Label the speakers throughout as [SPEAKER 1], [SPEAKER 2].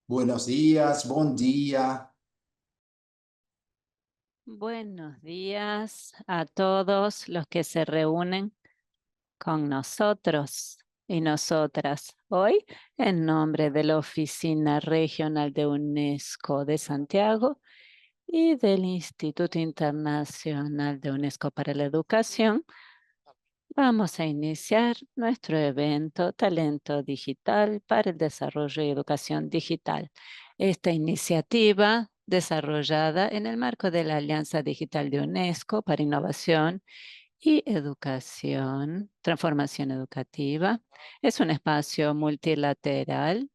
[SPEAKER 1] Buenos días, buen día.
[SPEAKER 2] Buenos días a todos los que se reúnen con nosotros y nosotras hoy en nombre de la Oficina Regional de UNESCO de Santiago y del Instituto Internacional de UNESCO para la Educación. Vamos a iniciar nuestro evento Talento Digital para el Desarrollo y Educación Digital. Esta iniciativa, desarrollada en el marco de la Alianza Digital de UNESCO para Innovación y Educación, Transformación Educativa, es un espacio multilateral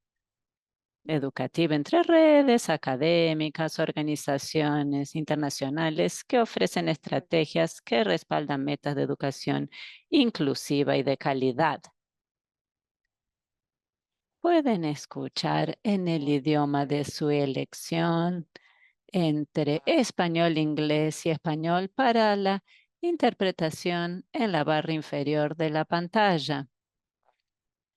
[SPEAKER 2] educativa entre redes académicas, organizaciones internacionales que ofrecen estrategias que respaldan metas de educación inclusiva y de calidad. Pueden escuchar en el idioma de su elección entre español, inglés y español para la interpretación en la barra inferior de la pantalla.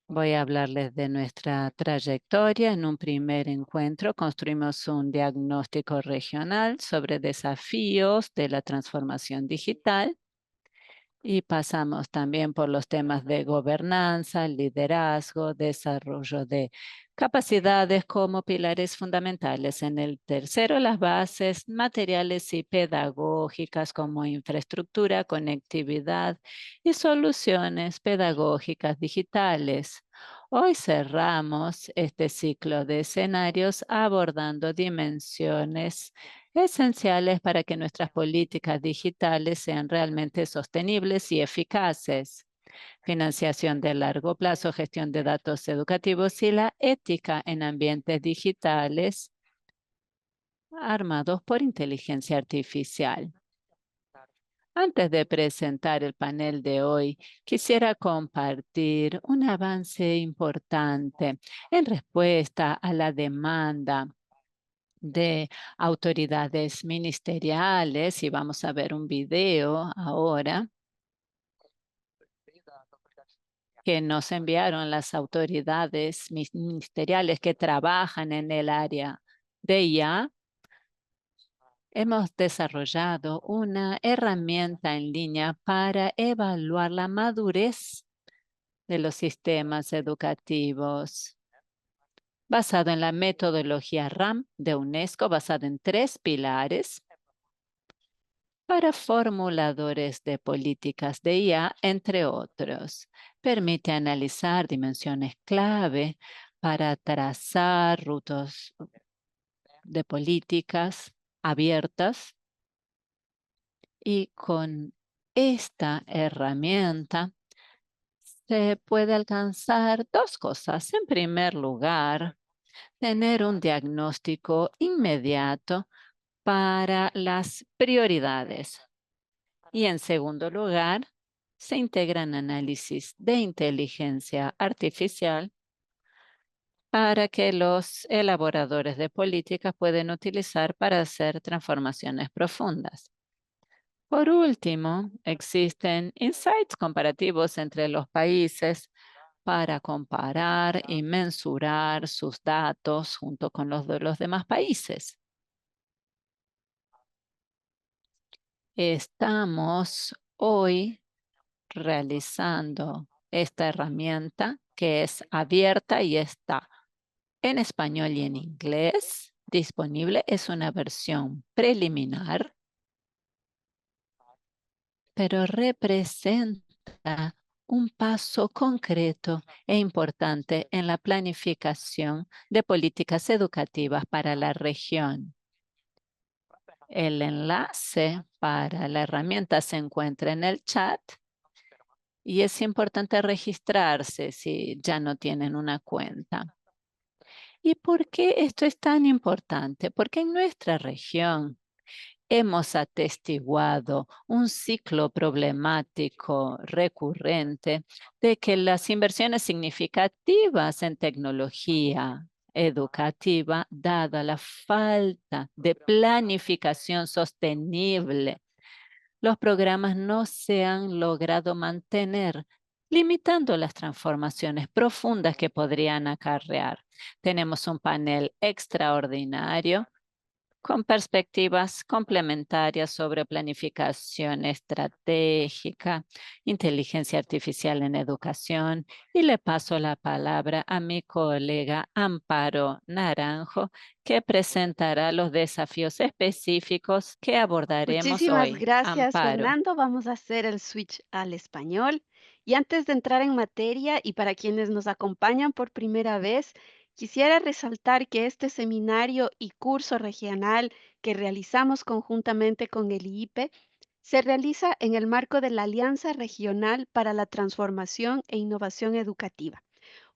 [SPEAKER 2] Voy a hablarles de nuestra trayectoria. En un primer encuentro construimos un diagnóstico regional sobre desafíos de la transformación digital y pasamos también por los temas de gobernanza, liderazgo, desarrollo de capacidades como pilares fundamentales. En el tercero, las bases materiales y pedagógicas como infraestructura, conectividad y soluciones pedagógicas digitales. Hoy cerramos este ciclo de escenarios abordando dimensiones esenciales para que nuestras políticas digitales sean realmente sostenibles y eficaces. Financiación de largo plazo, gestión de datos educativos y la ética en ambientes digitales armados por inteligencia artificial. Antes de presentar el panel de hoy, quisiera compartir un avance importante en respuesta a la demanda de autoridades ministeriales, y vamos a ver un video ahora que nos enviaron las autoridades ministeriales que trabajan en el área de IA. Hemos desarrollado una herramienta en línea para evaluar la madurez de los sistemas educativos, basado en la metodología RAM de UNESCO, basada en 3 pilares para formuladores de políticas de IA, entre otros. Permite analizar dimensiones clave para trazar rutas de políticas abiertas, y con esta herramienta se puede alcanzar 2 cosas. En primer lugar, tener un diagnóstico inmediato para las prioridades. Y en segundo lugar, se integran análisis de inteligencia artificial para que los elaboradores de políticas puedan utilizar para hacer transformaciones profundas. Por último, existen insights comparativos entre los países para comparar y mensurar sus datos junto con los de los demás países. Estamos hoy realizando esta herramienta que es abierta y está en español y en inglés disponible. Es una versión preliminar, pero representa un paso concreto e importante en la planificación de políticas educativas para la región. El enlace para la herramienta se encuentra en el chat y es importante registrarse si ya no tienen una cuenta. ¿Y por qué esto es tan importante? Porque en nuestra región hemos atestiguado un ciclo problemático recurrente de que las inversiones significativas en tecnología educativa, dada la falta de planificación sostenible, los programas no se han logrado mantener limitando las transformaciones profundas que podrían acarrear. Tenemos un panel extraordinario con perspectivas complementarias sobre planificación estratégica, inteligencia artificial en educación, y le paso la palabra a mi colega Amparo Naranjo, que presentará los desafíos específicos que abordaremos
[SPEAKER 3] Muchísimas
[SPEAKER 2] hoy.
[SPEAKER 3] gracias,
[SPEAKER 2] Amparo.
[SPEAKER 3] Fernando. Vamos a hacer el switch al español. Y antes de entrar en materia, y para quienes nos acompañan por primera vez, quisiera resaltar que este seminario y curso regional que realizamos conjuntamente con el IIPE se realiza en el marco de la Alianza Regional para la Transformación e Innovación Educativa,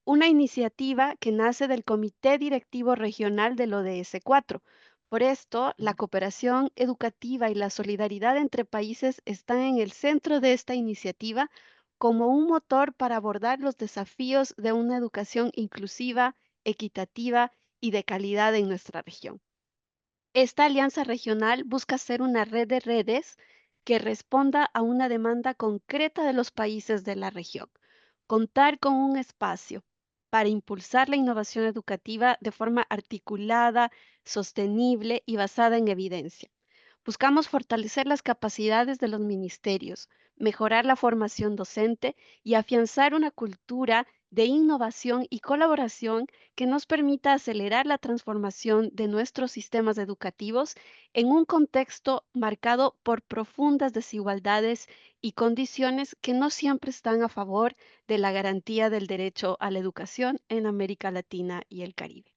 [SPEAKER 3] una iniciativa que nace del Comité Directivo Regional del ODS 4. Por esto, la cooperación educativa y la solidaridad entre países están en el centro de esta iniciativa como un motor para abordar los desafíos de una educación inclusiva, equitativa y de calidad en nuestra región. Esta alianza regional busca ser una red de redes que responda a una demanda concreta de los países de la región. Contar con un espacio para impulsar la innovación educativa de forma articulada, sostenible y basada en evidencia. Buscamos fortalecer las capacidades de los ministerios, mejorar la formación docente y afianzar una cultura de innovación y colaboración que nos permita acelerar la transformación de nuestros sistemas educativos en un contexto marcado por profundas desigualdades y condiciones que no siempre están a favor de la garantía del derecho a la educación en América Latina y el Caribe.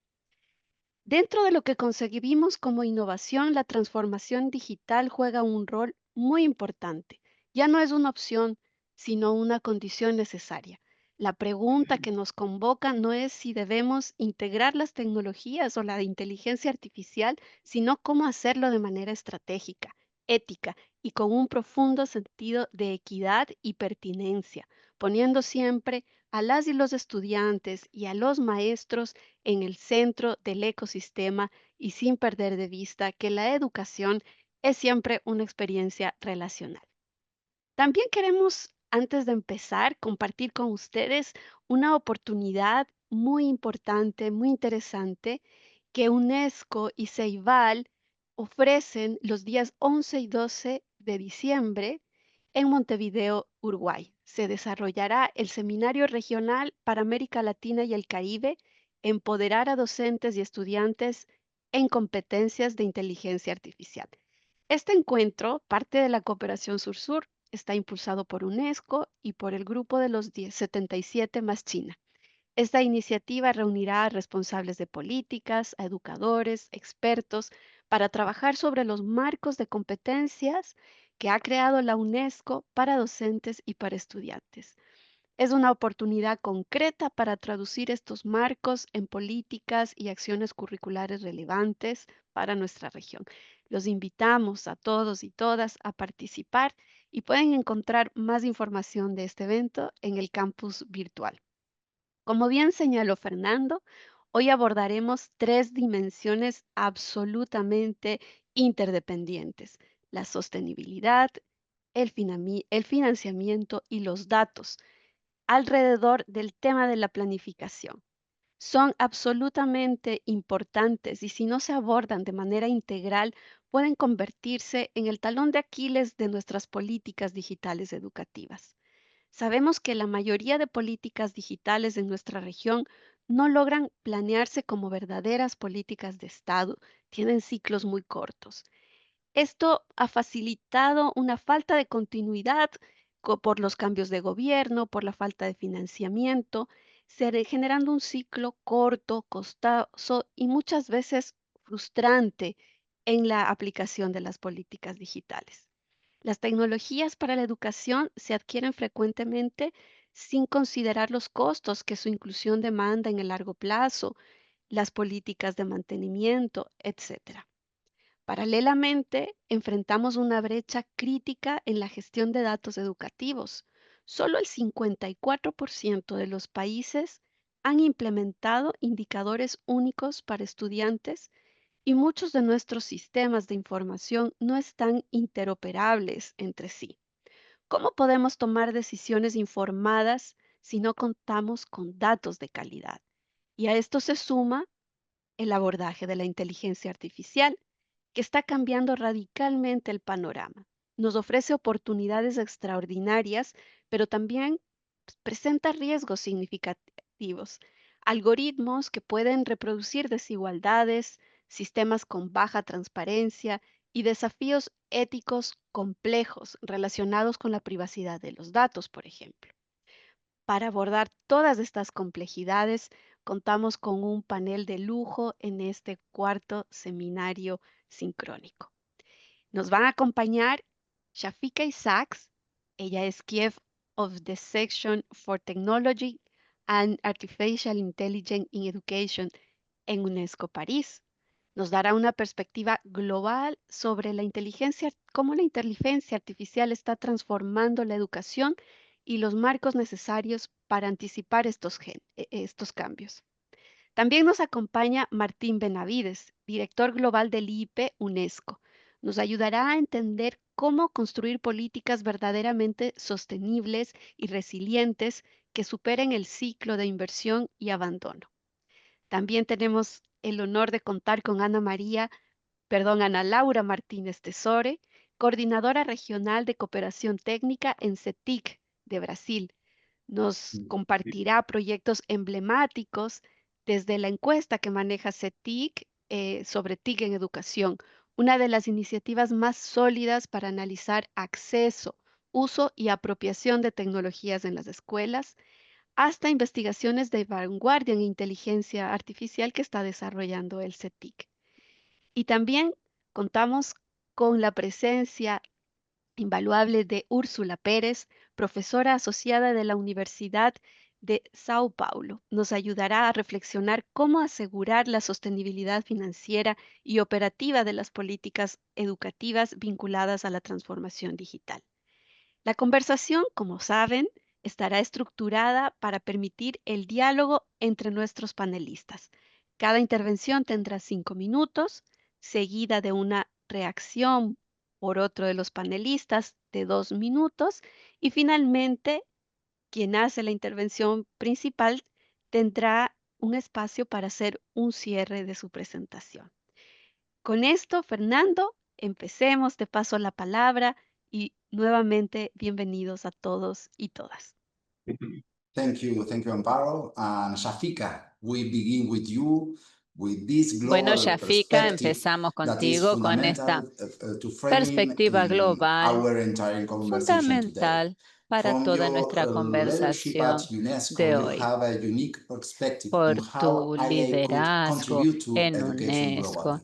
[SPEAKER 3] Dentro de lo que concebimos como innovación, la transformación digital juega un rol muy importante. Ya no es una opción, sino una condición necesaria. La pregunta que nos convoca no es si debemos integrar las tecnologías o la inteligencia artificial, sino cómo hacerlo de manera estratégica, ética y con un profundo sentido de equidad y pertinencia, poniendo siempre a las y los estudiantes y a los maestros en el centro del ecosistema y sin perder de vista que la educación es siempre una experiencia relacional. También queremos, antes de empezar, compartir con ustedes una oportunidad muy importante, muy interesante, que UNESCO y Ceibal ofrecen los días 11 y 12 de diciembre en Montevideo, Uruguay. Se desarrollará el Seminario Regional para América Latina y el Caribe, Empoderar a docentes y estudiantes en competencias de inteligencia artificial. Este encuentro, parte de la cooperación Sur-Sur, está impulsado por UNESCO y por el grupo de los 77 más China. Esta iniciativa reunirá a responsables de políticas, a educadores, expertos, para trabajar sobre los marcos de competencias que ha creado la UNESCO para docentes y para estudiantes. Es una oportunidad concreta para traducir estos marcos en políticas y acciones curriculares relevantes para nuestra región. Los invitamos a todos y todas a participar y pueden encontrar más información de este evento en el campus virtual. Como bien señaló Fernando, hoy abordaremos tres dimensiones absolutamente interdependientes: la sostenibilidad, el financiamiento y los datos alrededor del tema de la planificación. Son absolutamente importantes y si no se abordan de manera integral, pueden convertirse en el talón de Aquiles de nuestras políticas digitales educativas. Sabemos que la mayoría de políticas digitales en nuestra región no logran planearse como verdaderas políticas de Estado, tienen ciclos muy cortos. Esto ha facilitado una falta de continuidad por los cambios de gobierno, por la falta de financiamiento, generando un ciclo corto, costoso y muchas veces frustrante en la aplicación de las políticas digitales. Las tecnologías para la educación se adquieren frecuentemente sin considerar los costos que su inclusión demanda en el largo plazo, las políticas de mantenimiento, etcétera. Paralelamente, enfrentamos una brecha crítica en la gestión de datos educativos. Solo el 54% de los países han implementado indicadores únicos para estudiantes y muchos de nuestros sistemas de información no están interoperables entre sí. ¿Cómo podemos tomar decisiones informadas si no contamos con datos de calidad. Y a esto se suma el abordaje de la inteligencia artificial, que está cambiando radicalmente el panorama. Nos ofrece oportunidades extraordinarias, pero también presenta riesgos significativos. Algoritmos que pueden reproducir desigualdades, sistemas con baja transparencia y desafíos éticos complejos relacionados con la privacidad de los datos, por ejemplo. Para abordar todas estas complejidades, contamos con un panel de lujo en este cuarto seminario sincrónico. Nos van a acompañar Shafika Isaacs. Ella es Chief of the Section for Technology and Artificial Intelligence in Education en UNESCO París. Nos dará una perspectiva global sobre cómo la inteligencia artificial está transformando la educación y los marcos necesarios para anticipar estos cambios. También nos acompaña Martín Benavides, director global del IIP UNESCO. Nos ayudará a entender cómo construir políticas verdaderamente sostenibles y resilientes que superen el ciclo de inversión y abandono. También tenemos el honor de contar con Ana Laura Martínez Tesore, coordinadora regional de cooperación técnica en CETIC de Brasil. Nos compartirá proyectos emblemáticos desde la encuesta que maneja CETIC sobre TIC en educación, una de las iniciativas más sólidas para analizar acceso, uso y apropiación de tecnologías en las escuelas, hasta investigaciones de vanguardia en inteligencia artificial que está desarrollando el CETIC. Y también contamos con la presencia invaluable de Úrsula Pérez, profesora asociada de la Universidad de Sao Paulo. Nos ayudará a reflexionar cómo asegurar la sostenibilidad financiera y operativa de las políticas educativas vinculadas a la transformación digital. La conversación, como saben, estará estructurada para permitir el diálogo entre nuestros panelistas. Cada intervención tendrá 5 minutos, seguida de una reacción por otro de los panelistas de 2 minutos y finalmente quien hace la intervención principal tendrá un espacio para hacer un cierre de su presentación. Con esto, Fernando, empecemos. Te paso la palabra y nuevamente bienvenidos a todos y todas.
[SPEAKER 1] Thank you, Amparo. And Shafika, we begin with you with this
[SPEAKER 2] Bueno,
[SPEAKER 1] global
[SPEAKER 2] Shafika,
[SPEAKER 1] perspective
[SPEAKER 2] empezamos
[SPEAKER 1] that is
[SPEAKER 2] contigo con esta
[SPEAKER 1] fundamental to framing
[SPEAKER 2] perspectiva global
[SPEAKER 1] our entire conversation today.
[SPEAKER 2] fundamental para
[SPEAKER 1] From
[SPEAKER 2] toda
[SPEAKER 1] your
[SPEAKER 2] nuestra
[SPEAKER 1] leadership at
[SPEAKER 2] conversación
[SPEAKER 1] UNESCO,
[SPEAKER 2] de
[SPEAKER 1] you
[SPEAKER 2] hoy.
[SPEAKER 1] have a unique perspective on
[SPEAKER 2] Por
[SPEAKER 1] how
[SPEAKER 2] tu
[SPEAKER 1] AI could
[SPEAKER 2] liderazgo
[SPEAKER 1] contribute to
[SPEAKER 2] en
[SPEAKER 1] education globally.
[SPEAKER 2] UNESCO,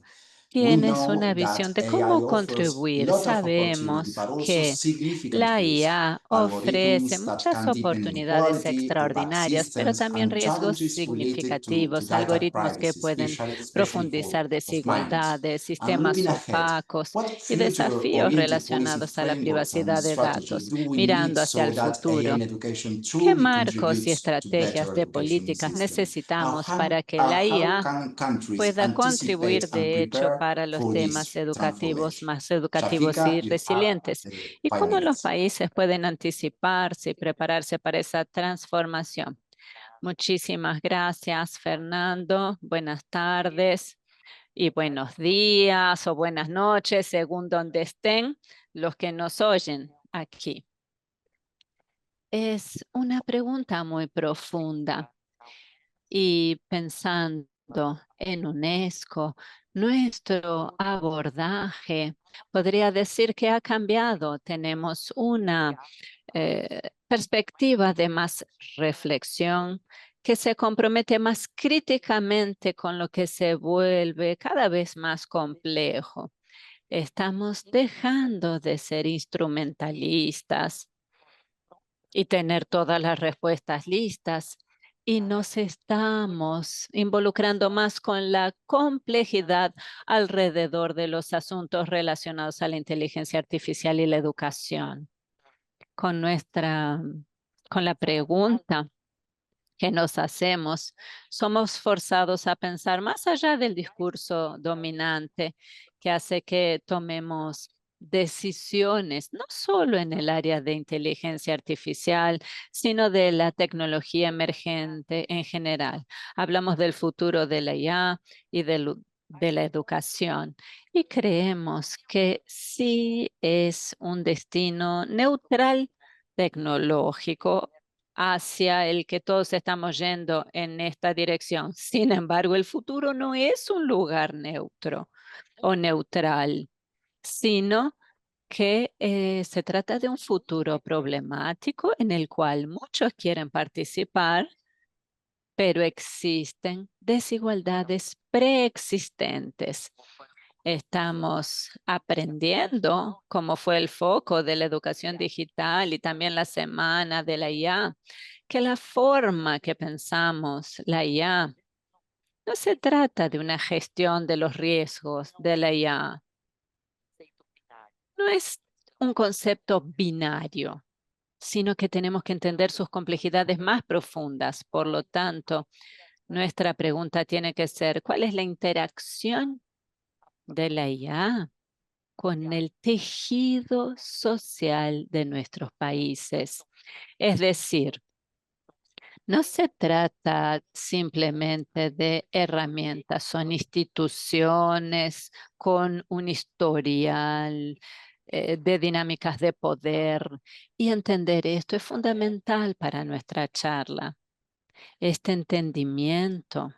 [SPEAKER 1] We
[SPEAKER 2] tienes una
[SPEAKER 1] know
[SPEAKER 2] visión
[SPEAKER 1] that
[SPEAKER 2] de
[SPEAKER 1] AI
[SPEAKER 2] cómo
[SPEAKER 1] offers
[SPEAKER 2] contribuir.
[SPEAKER 1] lots of opportunity,
[SPEAKER 2] Sabemos
[SPEAKER 1] but also
[SPEAKER 2] que
[SPEAKER 1] significant
[SPEAKER 2] la
[SPEAKER 1] risk.
[SPEAKER 2] IA ofrece
[SPEAKER 1] Algorithms that
[SPEAKER 2] muchas
[SPEAKER 1] can deepen
[SPEAKER 2] oportunidades
[SPEAKER 1] inequality, corrupt
[SPEAKER 2] extraordinarias, pero
[SPEAKER 1] systems,
[SPEAKER 2] también
[SPEAKER 1] and
[SPEAKER 2] riesgos
[SPEAKER 1] challenges related to
[SPEAKER 2] significativos,
[SPEAKER 1] data
[SPEAKER 2] algoritmos que
[SPEAKER 1] privacy,
[SPEAKER 2] pueden
[SPEAKER 1] especially for
[SPEAKER 2] profundizar
[SPEAKER 1] of minors.
[SPEAKER 2] desigualdades,
[SPEAKER 1] And
[SPEAKER 2] sistemas
[SPEAKER 1] looking ahead,
[SPEAKER 2] opacos
[SPEAKER 1] what
[SPEAKER 2] y desafíos
[SPEAKER 1] future-oriented policy
[SPEAKER 2] relacionados a la
[SPEAKER 1] frameworks and
[SPEAKER 2] privacidad de
[SPEAKER 1] strategy
[SPEAKER 2] datos.
[SPEAKER 1] do we need
[SPEAKER 2] Mirando hacia
[SPEAKER 1] so
[SPEAKER 2] el
[SPEAKER 1] that AI
[SPEAKER 2] futuro,
[SPEAKER 1] in education
[SPEAKER 2] ¿qué
[SPEAKER 1] truly
[SPEAKER 2] marcos y
[SPEAKER 1] contributes to
[SPEAKER 2] estrategias
[SPEAKER 1] better
[SPEAKER 2] de
[SPEAKER 1] education
[SPEAKER 2] políticas
[SPEAKER 1] system?
[SPEAKER 2] necesitamos para que la
[SPEAKER 1] How
[SPEAKER 2] IA
[SPEAKER 1] can countries
[SPEAKER 2] pueda
[SPEAKER 1] anticipate
[SPEAKER 2] contribuir
[SPEAKER 1] and
[SPEAKER 2] de hecho
[SPEAKER 1] prepare
[SPEAKER 2] para los
[SPEAKER 1] for
[SPEAKER 2] temas
[SPEAKER 1] this
[SPEAKER 2] educativos,
[SPEAKER 1] transformation?
[SPEAKER 2] más educativos
[SPEAKER 1] Shafika,
[SPEAKER 2] y
[SPEAKER 1] you have
[SPEAKER 2] resilientes?
[SPEAKER 1] the
[SPEAKER 2] ¿Y
[SPEAKER 1] 5
[SPEAKER 2] cómo los
[SPEAKER 1] minutes.
[SPEAKER 2] países pueden anticiparse y prepararse para esa transformación? Muchísimas gracias, Fernando. Buenas tardes y buenos días o buenas noches, según donde estén los que nos oyen aquí. Es una pregunta muy profunda. Y pensando en UNESCO, nuestro abordaje podría decir que ha cambiado. Tenemos una perspectiva de más reflexión que se compromete más críticamente con lo que se vuelve cada vez más complejo. Estamos dejando de ser instrumentalistas y tener todas las respuestas listas y nos estamos involucrando más con la complejidad alrededor de los asuntos relacionados a la inteligencia artificial y la educación. Con la pregunta que nos hacemos, somos forzados a pensar más allá del discurso dominante que hace que tomemos decisiones, no solo en el área de inteligencia artificial, sino de la tecnología emergente en general. Hablamos del futuro de la IA y de la educación y creemos que sí es un destino neutral tecnológico hacia el que todos estamos yendo en esta dirección. Sin embargo, el futuro no es un lugar neutro o neutral, sino que se trata de un futuro problemático en el cual muchos quieren participar, pero existen desigualdades preexistentes. Estamos aprendiendo, como fue el foco de la educación digital y también la semana de la IA, que la forma que pensamos la IA no se trata de una gestión de los riesgos de la IA. No es un concepto binario, sino que tenemos que entender sus complejidades más profundas. Por lo tanto, nuestra pregunta tiene que ser, ¿cuál es la interacción de la IA con el tejido social de nuestros países? Es decir, no se trata simplemente de herramientas, son instituciones con un historial de dinámicas de poder, y entender esto es fundamental para nuestra charla. Este entendimiento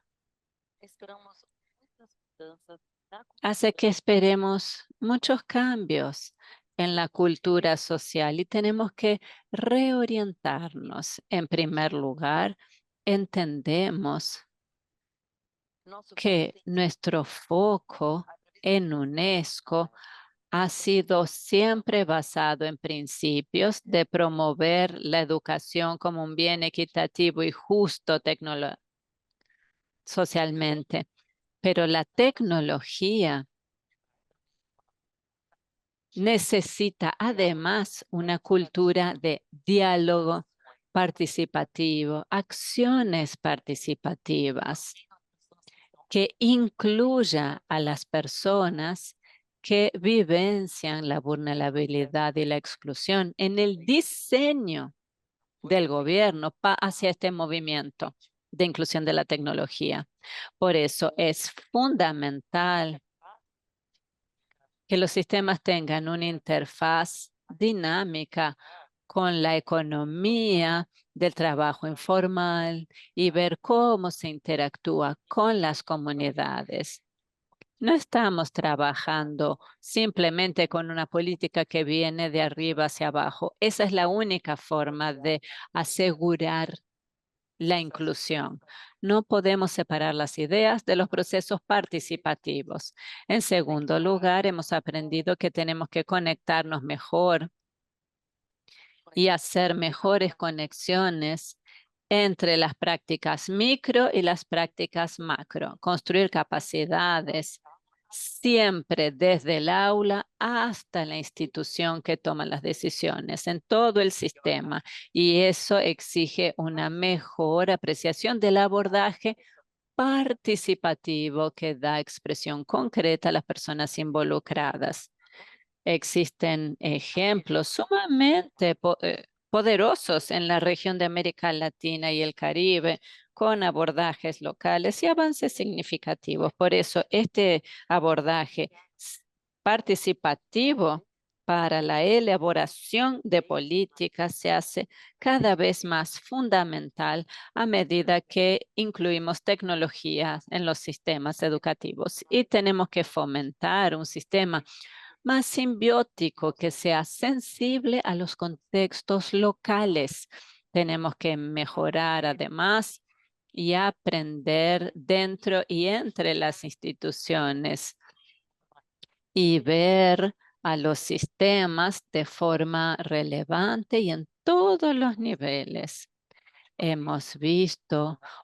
[SPEAKER 2] hace que esperemos muchos cambios en la cultura social y tenemos que reorientarnos. En primer lugar, entendemos que nuestro foco en UNESCO ha sido siempre basado en principios de promover la educación como un bien equitativo y justo socialmente. Pero la tecnología necesita además una cultura de diálogo participativo, acciones participativas que incluya a las personas que vivencian la vulnerabilidad y la exclusión en el diseño del gobierno hacia este movimiento de inclusión de la tecnología. Por eso es fundamental que los sistemas tengan una interfaz dinámica con la economía del trabajo informal y ver cómo se interactúa con las comunidades. No estamos trabajando simplemente con una política que viene de arriba hacia abajo. Esa es la única forma de asegurar la inclusión. No podemos separar las ideas de los procesos participativos. En segundo lugar, hemos aprendido que tenemos que conectarnos mejor y hacer mejores conexiones entre las prácticas micro y las prácticas macro. Construir capacidades siempre desde el aula hasta la institución que toma las decisiones en todo el sistema. Y eso exige una mejor apreciación del abordaje participativo que da expresión concreta a las personas involucradas. Existen ejemplos sumamente poderosos en la región de América Latina y el Caribe con abordajes locales y avances significativos. Por eso, este abordaje participativo para la elaboración de políticas se hace cada vez más fundamental a medida que incluimos tecnologías en los sistemas educativos, y tenemos que fomentar un sistema más simbiótico, que sea sensible a los contextos locales. Tenemos que mejorar además y aprender dentro y entre las instituciones y ver a los sistemas de forma relevante y en todos los niveles.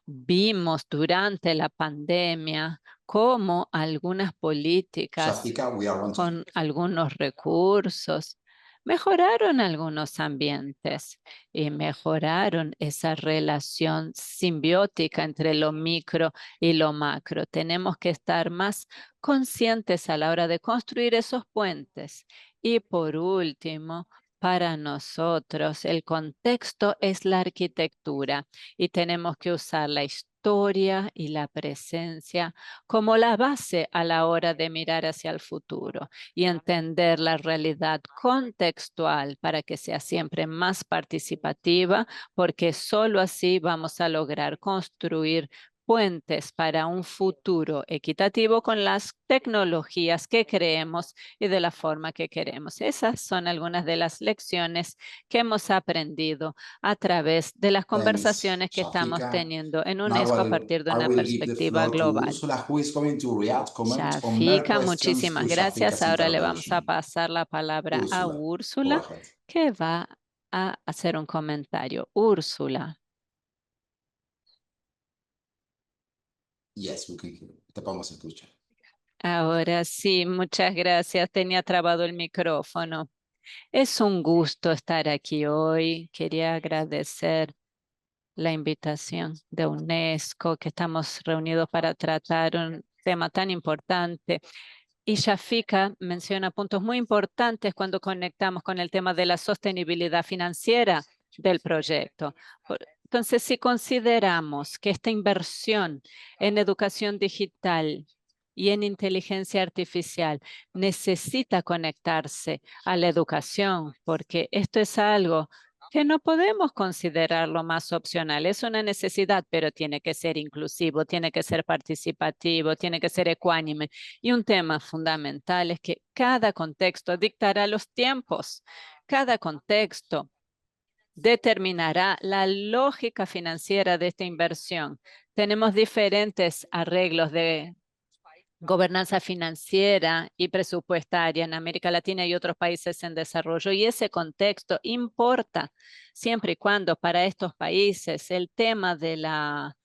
[SPEAKER 2] Vimos durante la pandemia cómo algunas políticas
[SPEAKER 1] Shafika, we are
[SPEAKER 2] con algunos recursos Mejoraron algunos ambientes y mejoraron esa relación simbiótica entre lo micro y lo macro. Tenemos que estar más conscientes a la hora de construir esos puentes. Y por último, para nosotros, el contexto es la arquitectura y tenemos que usar la historia y la presencia como la base a la hora de mirar hacia el futuro y entender la realidad contextual para que sea siempre más participativa, porque solo así vamos a lograr construir puentes para un futuro equitativo con las tecnologías que creemos y de la forma que queremos. Esas son algunas de las lecciones que hemos aprendido a través de las
[SPEAKER 1] Thanks,
[SPEAKER 2] conversaciones que estamos
[SPEAKER 1] Shafika.
[SPEAKER 2] teniendo en
[SPEAKER 1] Now
[SPEAKER 2] UNESCO a partir de
[SPEAKER 1] I
[SPEAKER 2] una
[SPEAKER 1] will give the
[SPEAKER 2] perspectiva
[SPEAKER 1] floor to
[SPEAKER 2] global.
[SPEAKER 1] Ursula, who is going to react, comment on more
[SPEAKER 2] Shafika,
[SPEAKER 1] questions to
[SPEAKER 2] muchísimas gracias.
[SPEAKER 1] Shafika's
[SPEAKER 2] Ahora le vamos a
[SPEAKER 1] intervention.
[SPEAKER 2] pasar la palabra a
[SPEAKER 1] Ursula, go
[SPEAKER 2] Úrsula,
[SPEAKER 1] ahead.
[SPEAKER 2] que va a hacer un comentario. Úrsula.
[SPEAKER 1] Yes, we can hear. Te podemos escuchar.
[SPEAKER 2] Ahora sí, muchas gracias. Tenía trabado el micrófono. Es un gusto estar aquí hoy. Quería agradecer la invitación de UNESCO, que estamos reunidos para tratar un tema tan importante. Y Shafika menciona puntos muy importantes cuando conectamos con el tema de la sostenibilidad financiera del proyecto. Entonces, si consideramos que esta inversión en educación digital y en inteligencia artificial necesita conectarse a la educación, porque esto es algo que no podemos considerarlo más opcional. Es una necesidad, pero tiene que ser inclusivo, tiene que ser participativo, tiene que ser ecuánime. Y un tema fundamental es que cada contexto dictará los tiempos. Cada contexto determinará la lógica financiera de esta inversión. Tenemos diferentes arreglos de gobernanza financiera y presupuestaria en América Latina y otros países en desarrollo. Y ese contexto importa siempre y cuando para estos países el tema de la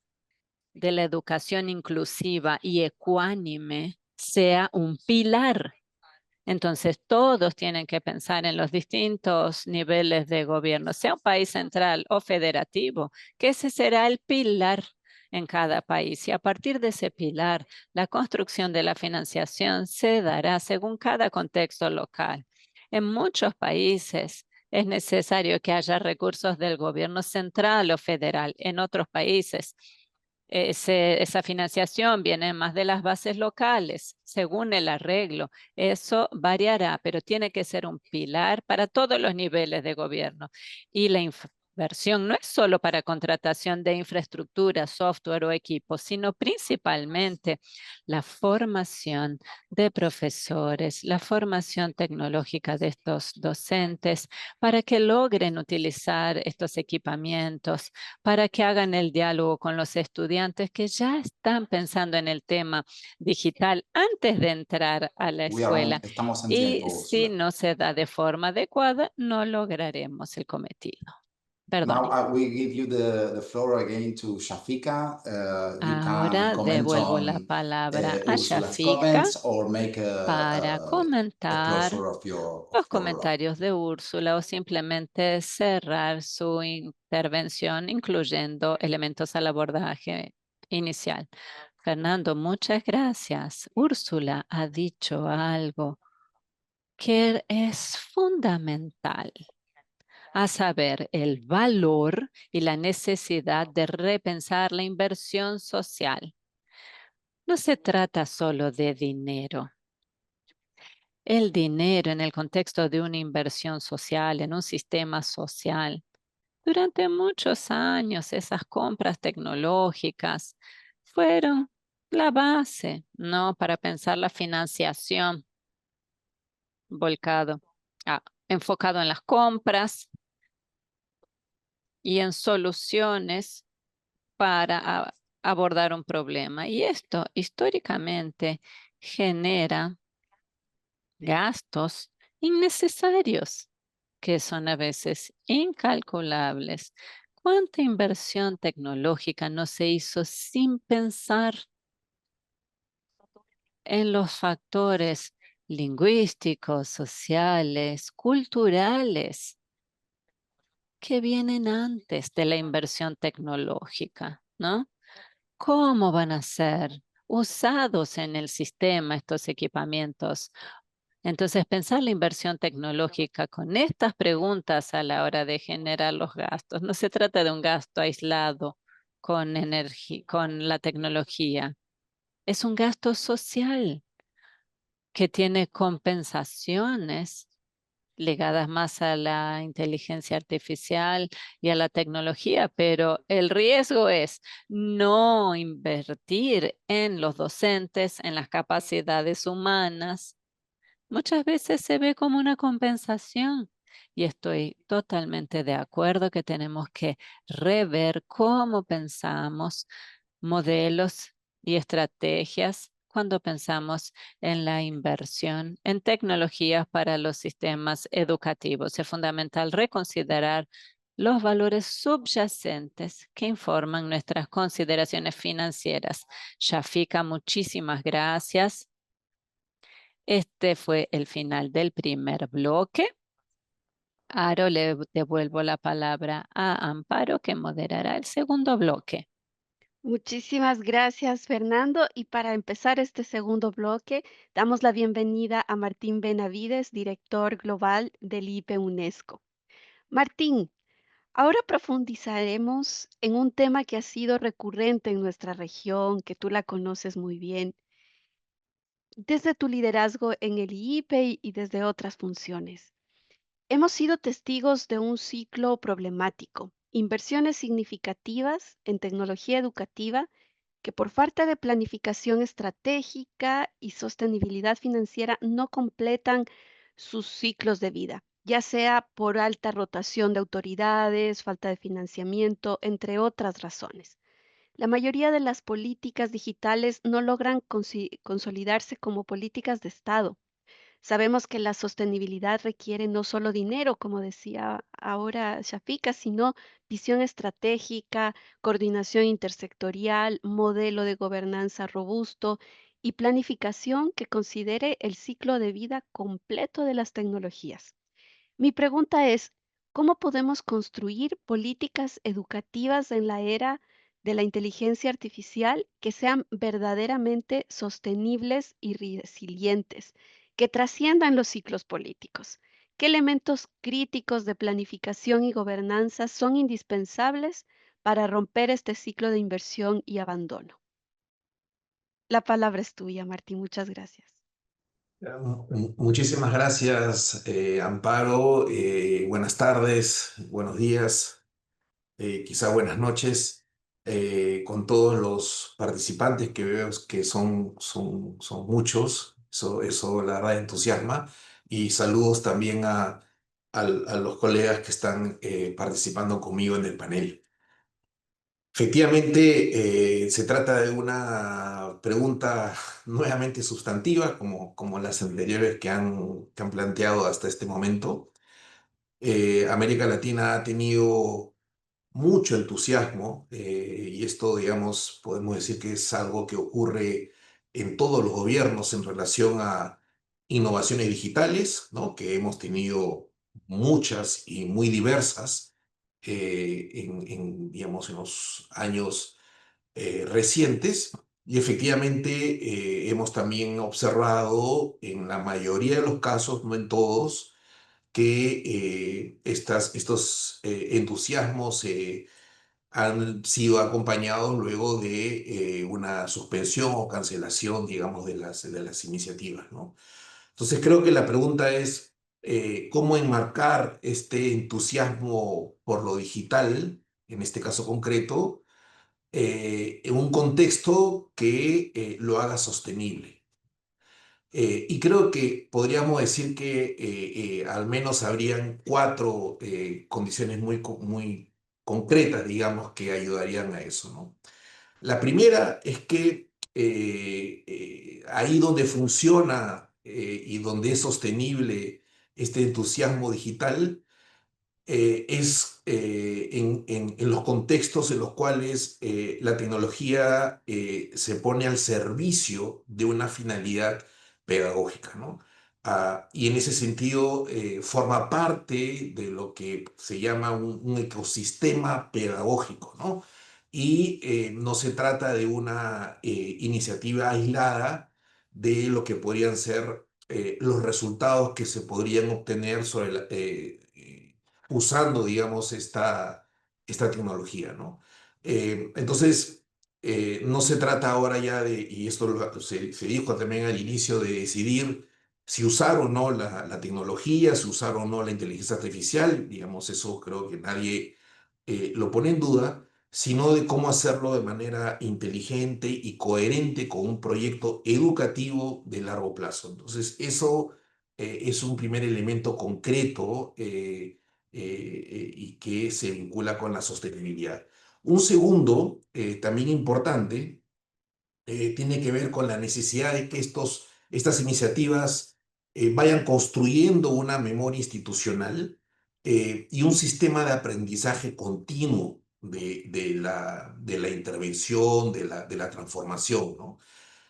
[SPEAKER 2] educación inclusiva y ecuánime sea un pilar. Entonces, todos tienen que pensar en los distintos niveles de gobierno, sea un país central o federativo, que ese será el pilar en cada país. Y a partir de ese pilar, la construcción de la financiación se dará según cada contexto local. En muchos países es necesario que haya recursos del gobierno central o federal. En otros países, esa financiación viene más de las bases locales, según el arreglo. Eso variará, pero tiene que ser un pilar para todos los niveles de gobierno. Y la inversión no es solo para contratación de infraestructura, software o equipos, sino principalmente la formación de profesores, la formación tecnológica de estos docentes para que logren utilizar estos equipamientos, para que hagan el diálogo con los estudiantes que ya están pensando en el tema digital antes de entrar a la escuela.
[SPEAKER 1] Estamos en
[SPEAKER 2] Y
[SPEAKER 1] tiempo,
[SPEAKER 2] si
[SPEAKER 1] Ursula.
[SPEAKER 2] no se da de forma adecuada, no lograremos el cometido.
[SPEAKER 1] Now
[SPEAKER 2] Perdón.
[SPEAKER 1] I will give you the floor again to Shafika. You can
[SPEAKER 2] Ahora
[SPEAKER 1] comment
[SPEAKER 2] devuelvo la
[SPEAKER 1] on
[SPEAKER 2] palabra a
[SPEAKER 1] Ursula's
[SPEAKER 2] Shafika
[SPEAKER 1] comments or make
[SPEAKER 2] para
[SPEAKER 1] a
[SPEAKER 2] comentar
[SPEAKER 1] closure of
[SPEAKER 2] los
[SPEAKER 1] your role.
[SPEAKER 2] comentarios de Úrsula o simplemente cerrar su intervención incluyendo elementos al abordaje inicial. Fernando, muchas gracias. Úrsula ha dicho algo que es fundamental, a saber, el valor y la necesidad de repensar la inversión social. No se trata solo de dinero. El dinero en el contexto de una inversión social, en un sistema social. Durante muchos años, esas compras tecnológicas fueron la base, ¿no? Para pensar la financiación enfocado en las compras y en soluciones para abordar un problema. Y esto históricamente genera gastos innecesarios que son a veces incalculables. ¿Cuánta inversión tecnológica no se hizo sin pensar en los factores lingüísticos, sociales, culturales, que vienen antes de la inversión tecnológica, ¿no? ¿Cómo van a ser usados en el sistema estos equipamientos? Entonces, pensar la inversión tecnológica con estas preguntas a la hora de generar los gastos. No se trata de un gasto aislado con con la tecnología. Es un gasto social que tiene compensaciones ligadas más a la inteligencia artificial y a la tecnología, pero el riesgo es no invertir en los docentes, en las capacidades humanas. Muchas veces se ve como una compensación y estoy totalmente de acuerdo que tenemos que rever cómo pensamos modelos y estrategias cuando pensamos en la inversión en tecnologías para los sistemas educativos. Es fundamental reconsiderar los valores subyacentes que informan nuestras consideraciones financieras. Shafika, muchísimas gracias. Este fue el final del primer bloque. Ahora le devuelvo la palabra a Amparo, que moderará el segundo bloque.
[SPEAKER 3] Muchísimas gracias, Fernando. Y para empezar este segundo bloque, damos la bienvenida a Martín Benavides, director global del IPE UNESCO. Martín, ahora profundizaremos en un tema que ha sido recurrente en nuestra región, que tú la conoces muy bien, desde tu liderazgo en el IPE y desde otras funciones. Hemos sido testigos de un ciclo problemático, inversiones significativas en tecnología educativa que por falta de planificación estratégica y sostenibilidad financiera no completan sus ciclos de vida, ya sea por alta rotación de autoridades, falta de financiamiento, entre otras razones. La mayoría de las políticas digitales no logran consolidarse como políticas de Estado. Sabemos que la sostenibilidad requiere no solo dinero, como decía ahora Shafika, sino visión estratégica, coordinación intersectorial, modelo de gobernanza robusto y planificación que considere el ciclo de vida completo de las tecnologías. Mi pregunta es, ¿cómo podemos construir políticas educativas en la era de la inteligencia artificial que sean verdaderamente sostenibles y resilientes, que trasciendan los ciclos políticos? ¿Qué elementos críticos de planificación y gobernanza son indispensables para romper este ciclo de inversión y abandono? La palabra es tuya, Martín. Muchas gracias.
[SPEAKER 4] Muchísimas gracias, Amparo. Buenas tardes, buenos días, quizá buenas noches, con todos los participantes que veo que son muchos. Eso la verdad entusiasma. Y saludos también a los colegas que están participando conmigo en el panel. Efectivamente, se trata de una pregunta nuevamente sustantiva, como las anteriores que han planteado hasta este momento. América Latina ha tenido mucho entusiasmo, y esto, digamos, podemos decir que es algo que ocurre en todos los gobiernos en relación a innovaciones digitales, ¿no? Que hemos tenido muchas y muy diversas digamos, en los años recientes. Y efectivamente hemos también observado en la mayoría de los casos, no en todos, que estos entusiasmos han sido acompañados luego de una suspensión o cancelación, digamos, de las iniciativas, ¿no? Entonces creo que la pregunta es cómo enmarcar este entusiasmo por lo digital, en este caso concreto, en un contexto que lo haga sostenible. Y creo que podríamos decir que al menos habrían cuatro condiciones muy concretas, digamos, que ayudarían a eso, ¿no? La primera es que ahí donde funciona y donde es sostenible este entusiasmo digital, es en los contextos en los cuales la tecnología se pone al servicio de una finalidad pedagógica, ¿no? Y en ese sentido forma parte de lo que se llama un ecosistema pedagógico, ¿no? Y no se trata de una iniciativa aislada de lo que podrían ser los resultados que se podrían obtener usando, digamos, esta tecnología, ¿no? Entonces, no se trata ahora ya de, y esto se dijo también al inicio, de decidir si usar o no la tecnología, si usar o no la inteligencia artificial, digamos, eso creo que nadie lo pone en duda, sino de cómo hacerlo de manera inteligente y coherente con un proyecto educativo de largo plazo. Entonces, eso es un primer elemento concreto y que se vincula con la sostenibilidad. Un segundo, también importante, tiene que ver con la necesidad de que estas iniciativas vayan construyendo una memoria institucional y un sistema de aprendizaje continuo de la intervención, de la transformación, ¿no?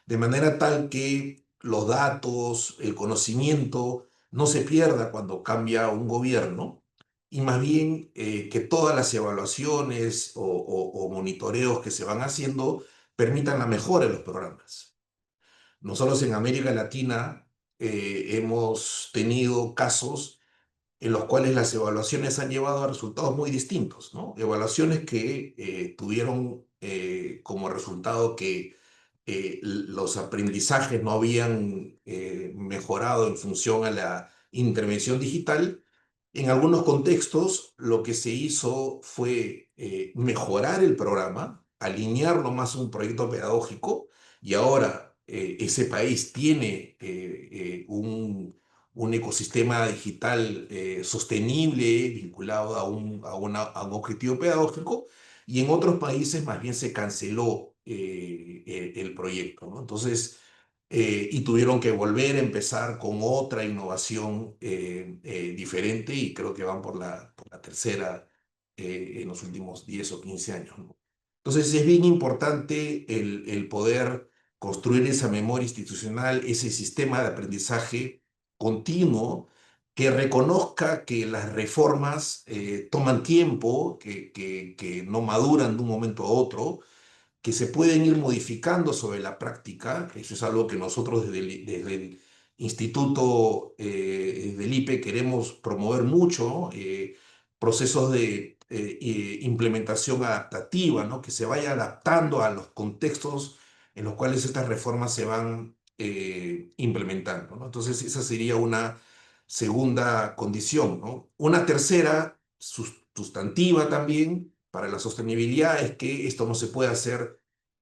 [SPEAKER 4] De manera tal que los datos, el conocimiento no se pierda cuando cambia un gobierno y más bien que todas las evaluaciones o monitoreos que se van haciendo permitan la mejora de los programas. Nosotros en América Latina hemos tenido casos en los cuales las evaluaciones han llevado a resultados muy distintos, ¿no? Evaluaciones que tuvieron como resultado que los aprendizajes no habían mejorado en función a la intervención digital. En algunos contextos, lo que se hizo fue mejorar el programa, alinearlo más a un proyecto pedagógico, y ahora ese país tiene un ecosistema digital sostenible, vinculado a un objetivo pedagógico, y en otros países más bien se canceló el proyecto, ¿no? Entonces, y tuvieron que volver a empezar con otra innovación diferente, y creo que van por la tercera en los últimos 10 o 15 años, ¿no? Entonces, es bien importante el poder construir esa memoria institucional, ese sistema de aprendizaje continuo que reconozca que las reformas toman tiempo, que no maduran de un momento a otro, que se pueden ir modificando sobre la práctica. Eso es algo que nosotros desde el Instituto del IPE queremos promover mucho, procesos de implementación adaptativa, ¿no? Que se vaya adaptando a los contextos en los cuales estas reformas se van implementando, ¿no? Entonces, esa sería una segunda condición, ¿no? Una tercera, sustantiva también, para la sostenibilidad, es que esto no se puede hacer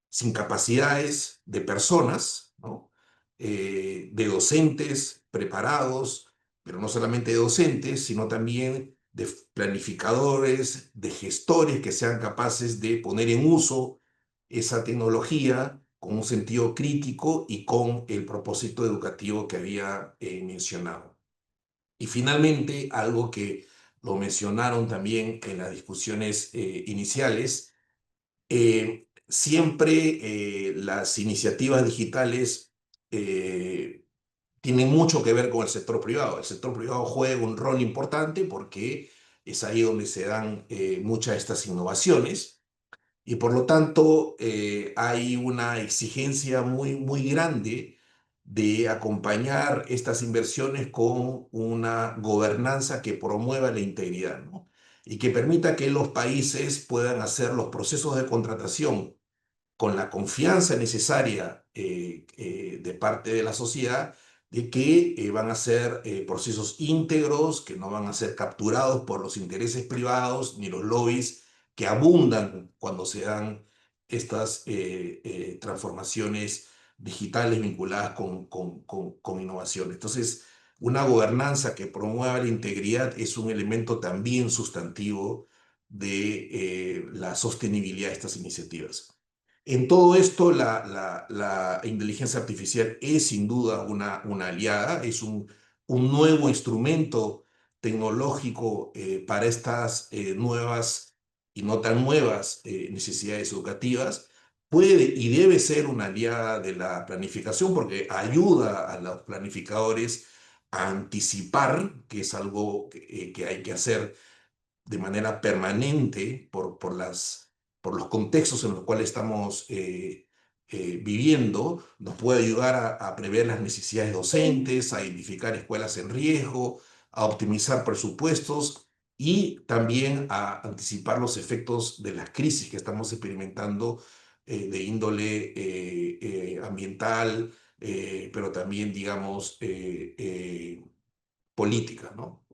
[SPEAKER 4] sin capacidades de personas, ¿no? De docentes preparados, pero no solamente de docentes, sino también de planificadores, de gestores que sean capaces de poner en uso esa tecnología con un sentido crítico y con el propósito educativo que había mencionado. Y finalmente, algo que lo mencionaron también en las discusiones iniciales, siempre las iniciativas digitales tienen mucho que ver con el sector privado. El sector privado juega un rol importante porque es ahí donde se dan muchas de estas innovaciones, y por lo tanto hay una exigencia muy, muy grande de acompañar estas inversiones con una gobernanza que promueva la integridad, ¿no? Y que permita que los países puedan hacer los procesos de contratación con la confianza necesaria de parte de la sociedad, de que van a ser procesos íntegros, que no van a ser capturados por los intereses privados ni los lobbies que abundan cuando se dan estas transformaciones digitales vinculadas con innovación. Entonces, una gobernanza que promueva la integridad es un elemento también sustantivo de la sostenibilidad de estas iniciativas. En todo esto, la inteligencia artificial es sin duda una aliada, es un nuevo instrumento tecnológico para estas nuevas y no tan nuevas necesidades educativas. Puede y debe ser una aliada de la planificación porque ayuda a los planificadores a anticipar, que es algo que hay que hacer de manera permanente por los contextos en los cuales estamos viviendo, nos puede ayudar a prever las necesidades docentes, a identificar escuelas en riesgo, a optimizar presupuestos y también a anticipar los efectos de las crisis que estamos experimentando de índole ambiental, pero también, digamos, política, ¿no?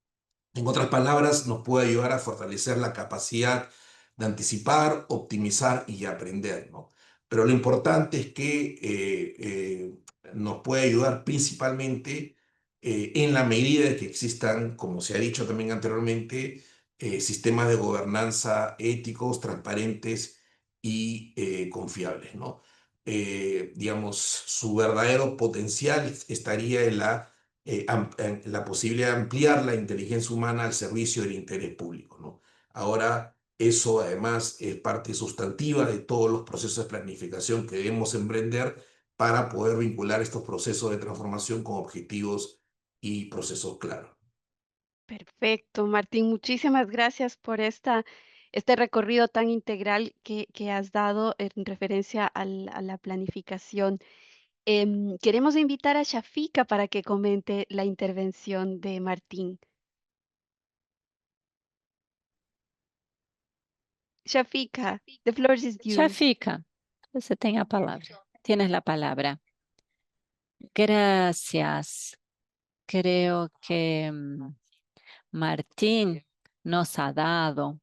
[SPEAKER 4] En otras palabras, nos puede ayudar a fortalecer la capacidad de anticipar, optimizar y aprender, ¿no? Pero lo importante es que nos puede ayudar principalmente en la medida de que existan, como se ha dicho también anteriormente, sistemas de gobernanza éticos, transparentes y confiables, ¿no? Digamos, su verdadero potencial estaría en la posibilidad de ampliar la inteligencia humana al servicio del interés público, ¿no? Ahora, eso además es parte sustantiva de todos los procesos de planificación que debemos emprender para poder vincular estos procesos de transformación con objetivos y procesos claros.
[SPEAKER 3] Perfecto, Martín. Muchísimas gracias por este recorrido tan integral que has dado en referencia a la planificación. Queremos invitar a Shafika para que comente la intervención de Martín. Shafika, the floor is yours.
[SPEAKER 2] Shafika, você tem a palavra. Tienes la palabra. Gracias. Creo que Martín nos ha dado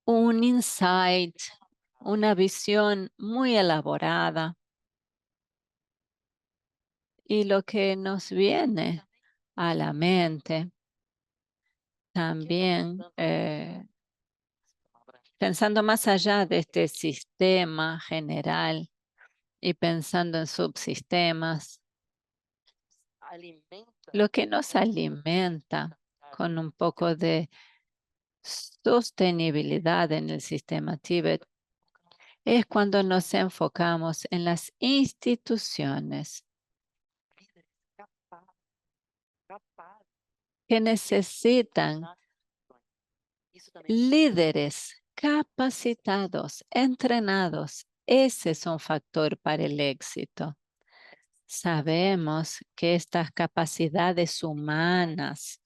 [SPEAKER 2] un insight, una visión muy elaborada. Y lo que nos viene a la mente también, pensando más allá de este sistema general y pensando en subsistemas, lo que nos alimenta con un poco de sostenibilidad en el sistema Tíbet es cuando nos enfocamos en las instituciones que necesitan líderes capacitados, entrenados. Ese es un factor para el éxito. Sabemos que estas capacidades humanas,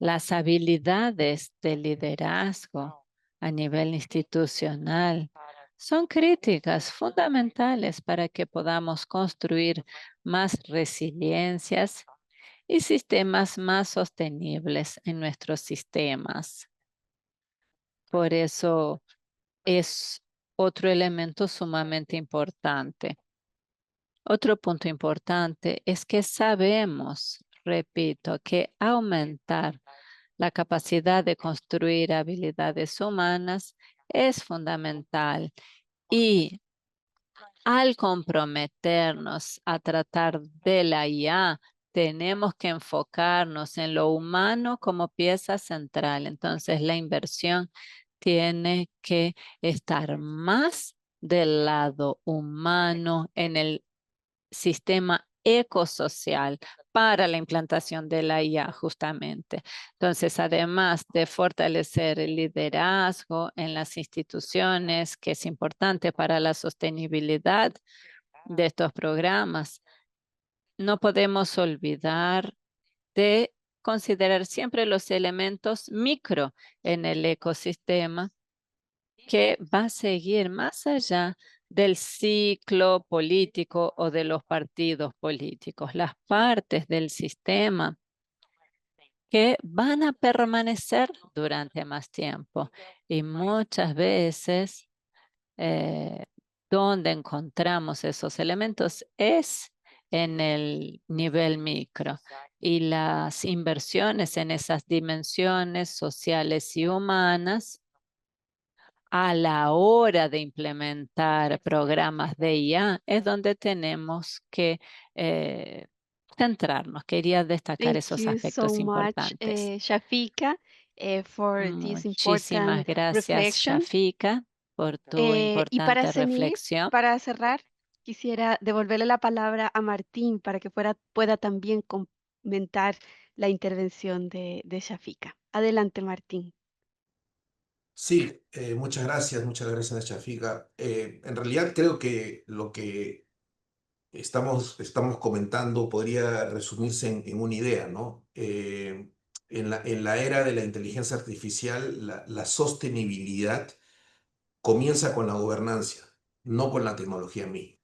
[SPEAKER 2] las habilidades de liderazgo a nivel institucional, son críticas fundamentales para que podamos construir más resiliencias y sistemas más sostenibles en nuestros sistemas. Por eso es otro elemento sumamente importante. Otro punto importante es que sabemos, repito, que aumentar la capacidad de construir habilidades humanas es fundamental y al comprometernos a tratar de la IA, tenemos que enfocarnos en lo humano como pieza central. Entonces, la inversión tiene que estar más del lado humano en el sistema ecosocial para la implantación de la IA justamente. Entonces, además de fortalecer el liderazgo en las instituciones, que es importante para la sostenibilidad de estos programas, no podemos olvidar de considerar siempre los elementos micro en el ecosistema que va a seguir más allá del ciclo político o de los partidos políticos, las partes del sistema que van a permanecer durante más tiempo. Y muchas veces donde encontramos esos elementos es en el nivel micro. Y las inversiones en esas dimensiones sociales y humanas a la hora de implementar programas de IA es donde tenemos que centrarnos. Quería destacar
[SPEAKER 3] Thank
[SPEAKER 2] esos
[SPEAKER 3] you so
[SPEAKER 2] aspectos
[SPEAKER 3] much,
[SPEAKER 2] importantes.
[SPEAKER 3] Shafika, for this
[SPEAKER 2] Muchísimas
[SPEAKER 3] important
[SPEAKER 2] gracias,
[SPEAKER 3] reflection.
[SPEAKER 2] Shafika, por tu
[SPEAKER 3] Y para
[SPEAKER 2] importante reflexión.
[SPEAKER 3] para cerrar, quisiera devolverle la palabra a Martín para que pueda también complementar la intervención de Shafika. Adelante, Martín.
[SPEAKER 4] Sí, muchas gracias, Shafika. En realidad creo que lo que estamos comentando podría resumirse en una idea, ¿no? En la era de la inteligencia artificial, la sostenibilidad comienza con la gobernanza, no con la tecnología misma.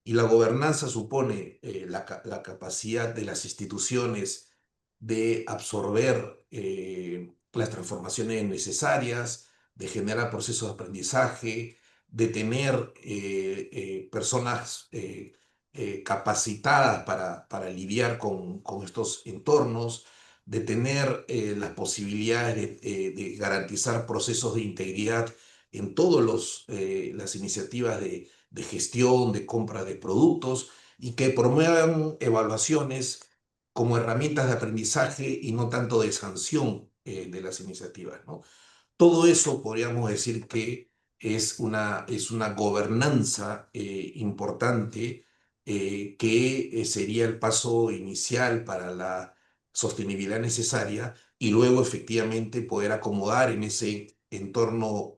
[SPEAKER 4] Y la gobernanza supone la capacidad de las instituciones de absorber las transformaciones necesarias, de generar procesos de aprendizaje, de tener personas capacitadas para lidiar con estos entornos, de tener las posibilidades de garantizar procesos de integridad en todas las iniciativas de gestión, de compra de productos y que promuevan evaluaciones como herramientas de aprendizaje y no tanto de sanción de las iniciativas, ¿no? Todo eso podríamos decir que es una gobernanza importante que sería el paso inicial para la sostenibilidad necesaria y luego efectivamente poder acomodar en ese entorno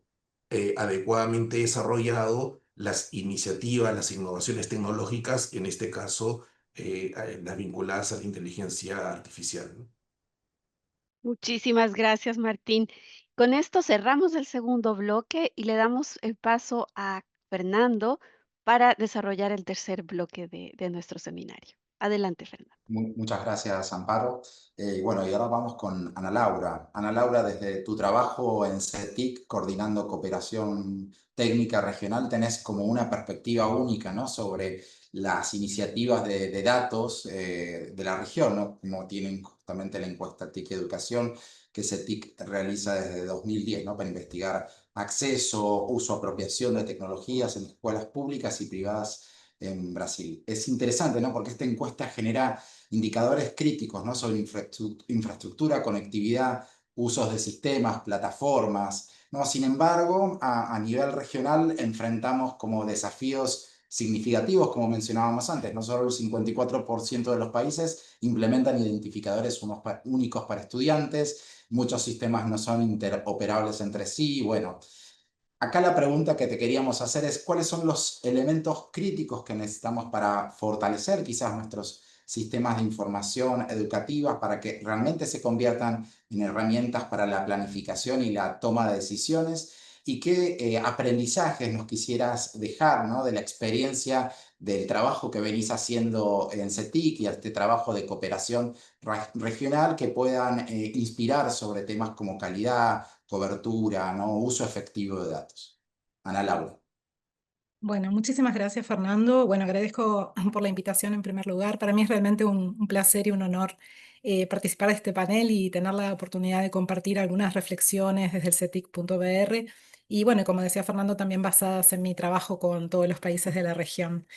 [SPEAKER 4] adecuadamente desarrollado las iniciativas, las innovaciones tecnológicas, en este caso las vinculadas a la inteligencia artificial, ¿no?
[SPEAKER 3] Muchísimas gracias, Martín. Con esto cerramos el segundo bloque y le damos el paso a Fernando para desarrollar el tercer bloque de nuestro seminario. Adelante, Fernando.
[SPEAKER 1] Muchas gracias, Amparo. Bueno, y ahora vamos con Ana Laura. Ana Laura, desde tu trabajo en CETIC, coordinando cooperación técnica regional, tenés como una perspectiva única, ¿no?, sobre las iniciativas de datos de la región, ¿no?, como tienen justamente la encuesta TIC Educación, que CETIC realiza desde 2010, ¿no?, para investigar acceso, uso, apropiación de tecnologías en escuelas públicas y privadas en Brasil. Es interesante, ¿no?, porque esta encuesta genera indicadores críticos, ¿no?, sobre infraestructura, conectividad, usos de sistemas, plataformas, ¿no? Sin embargo, a nivel regional enfrentamos como desafíos significativos, como mencionábamos antes. No solo el 54% de los países implementan identificadores únicos para estudiantes, muchos sistemas no son interoperables entre sí. Bueno, acá la pregunta que te queríamos hacer es, ¿cuáles son los elementos críticos que necesitamos para fortalecer quizás nuestros sistemas de información educativa para que realmente se conviertan en herramientas para la planificación y la toma de decisiones? ¿Y qué aprendizajes nos quisieras dejar, ¿no?, de la experiencia del trabajo que venís haciendo en CETIC y este trabajo de cooperación regional que puedan inspirar sobre temas como calidad, cobertura, ¿no?, uso efectivo de datos? Ana Laura.
[SPEAKER 5] Bueno, muchísimas gracias, Fernando. Bueno, agradezco por la invitación en primer lugar. Para mí es realmente un placer y un honor participar de este panel y tener la oportunidad de compartir algunas reflexiones desde el CETIC.br y bueno, como decía Fernando, también basadas en mi trabajo con todos los países de la región.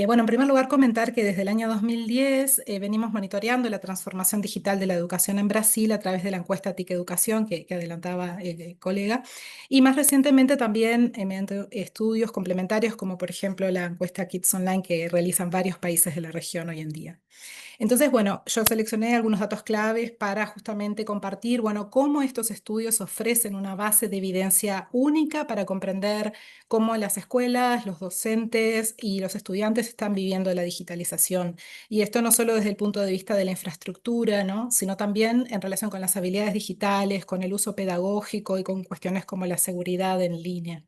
[SPEAKER 5] Bueno, en primer lugar, comentar que desde el año 2010 venimos monitoreando la transformación digital de la educación en Brasil a través de la encuesta TIC Educación que adelantaba el colega, y más recientemente también mediante estudios complementarios como por ejemplo la encuesta Kids Online que realizan varios países de la región hoy en día. Entonces, bueno, yo seleccioné algunos datos claves para justamente compartir, bueno, cómo estos estudios ofrecen una base de evidencia única para comprender cómo las escuelas, los docentes y los estudiantes están viviendo la digitalización. Y esto no solo desde el punto de vista de la infraestructura, ¿no?, sino también en relación con las habilidades digitales, con el uso pedagógico y con cuestiones como la seguridad en línea.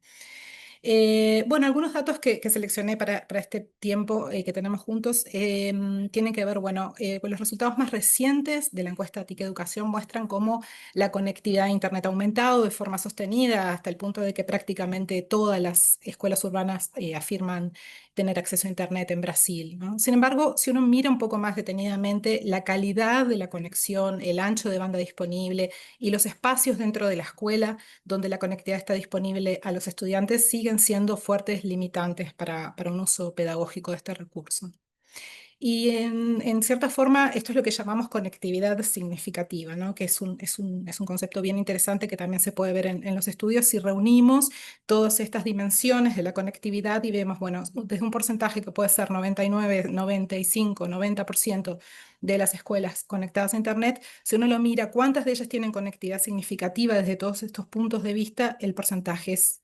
[SPEAKER 5] Bueno, algunos datos que seleccioné para este tiempo que tenemos juntos tienen que ver, bueno, con los resultados más recientes de la encuesta TIC Educación muestran cómo la conectividad a Internet ha aumentado de forma sostenida hasta el punto de que prácticamente todas las escuelas urbanas afirman tener acceso a Internet en Brasil, ¿no? Sin embargo, si uno mira un poco más detenidamente, la calidad de la conexión, el ancho de banda disponible y los espacios dentro de la escuela donde la conectividad está disponible a los estudiantes siguen siendo fuertes limitantes para un uso pedagógico de este recurso. Y en cierta forma, esto es lo que llamamos conectividad significativa, ¿no? Que es un concepto bien interesante que también se puede ver en los estudios si reunimos todas estas dimensiones de la conectividad y vemos, bueno, desde un porcentaje que puede ser 99, 95, 90% de las escuelas conectadas a Internet, si uno lo mira, cuántas de ellas tienen conectividad significativa desde todos estos puntos de vista, el porcentaje es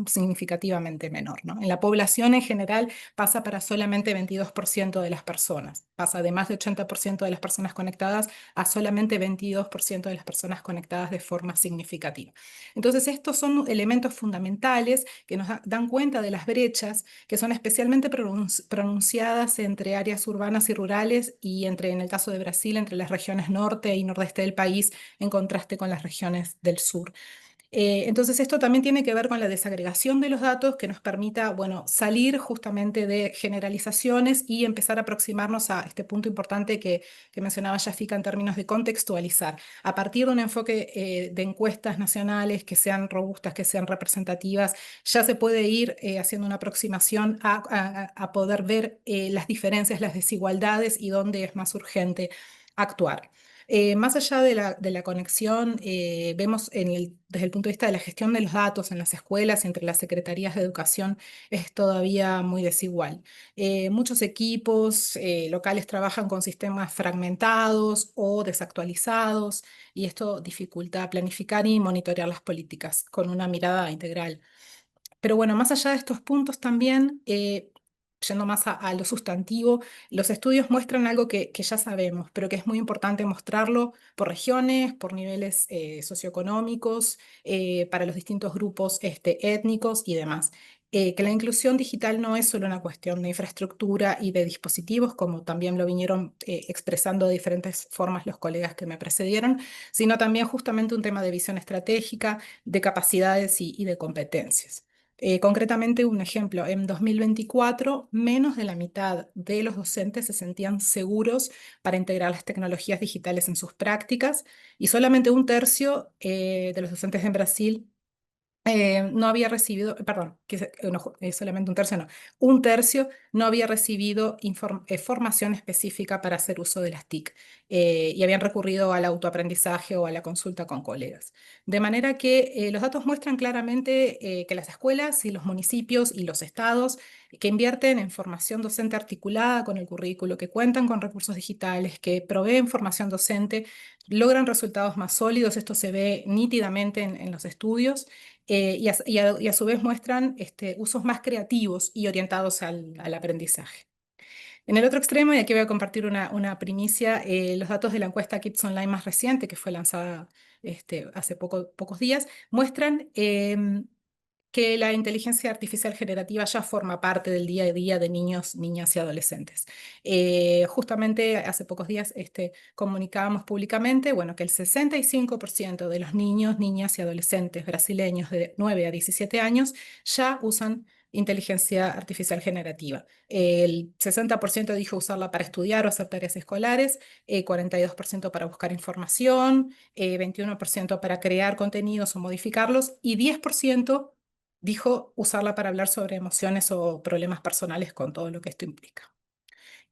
[SPEAKER 5] significativamente menor, ¿no? En la población en general pasa para solamente 22% de las personas, pasa de más de 80% de las personas conectadas a solamente 22% de las personas conectadas de forma significativa. Entonces, estos son elementos fundamentales que nos dan cuenta de las brechas que son especialmente pronunciadas entre áreas urbanas y rurales y en el caso de Brasil, entre las regiones norte y nordeste del país, en contraste con las regiones del sur. Entonces esto también tiene que ver con la desagregación de los datos que nos permita, bueno, salir justamente de generalizaciones y empezar a aproximarnos a este punto importante que mencionaba Yafika en términos de contextualizar. A partir de un enfoque de encuestas nacionales que sean robustas, que sean representativas, ya se puede ir haciendo una aproximación a poder ver las diferencias, las desigualdades y dónde es más urgente actuar. Más allá de la conexión, vemos desde el punto de vista de la gestión de los datos en las escuelas y entre las secretarías de educación es todavía muy desigual. Muchos equipos locales trabajan con sistemas fragmentados o desactualizados y esto dificulta planificar y monitorear las políticas con una mirada integral. Pero bueno, más allá de estos puntos también, yendo más a lo sustantivo, los estudios muestran algo que ya sabemos, pero que es muy importante mostrarlo por regiones, por niveles socioeconómicos, para los distintos grupos étnicos y demás. Que la inclusión digital no es solo una cuestión de infraestructura y de dispositivos, como también lo vinieron expresando de diferentes formas los colegas que me precedieron, sino también justamente un tema de visión estratégica, de capacidades y de competencias. Concretamente, un ejemplo, en 2024, menos de la mitad de los docentes se sentían seguros para integrar las tecnologías digitales en sus prácticas y solamente un tercio de los docentes en Brasil no había recibido, perdón, no, solamente un tercio no, un tercio no había recibido formación específica para hacer uso de las TIC y habían recurrido al autoaprendizaje o a la consulta con colegas. De manera que los datos muestran claramente que las escuelas y los municipios y los estados que invierten en formación docente articulada con el currículo, que cuentan con recursos digitales, que proveen formación docente, logran resultados más sólidos. Esto se ve nítidamente en los estudios y a su vez muestran usos más creativos y orientados al aprendizaje. En el otro extremo, y aquí voy a compartir una primicia, los datos de la encuesta Kids Online más reciente, que fue lanzada hace pocos días, muestran que la inteligencia artificial generativa ya forma parte del día a día de niños, niñas y adolescentes. Justamente hace pocos días comunicábamos públicamente, bueno, que el 65% de los niños, niñas y adolescentes brasileños de 9 a 17 años ya usan inteligencia artificial generativa. El 60% dijo usarla para estudiar o hacer tareas escolares, 42% para buscar información, 21% para crear contenidos o modificarlos y 10% dijo usarla para hablar sobre emociones o problemas personales con todo lo que esto implica.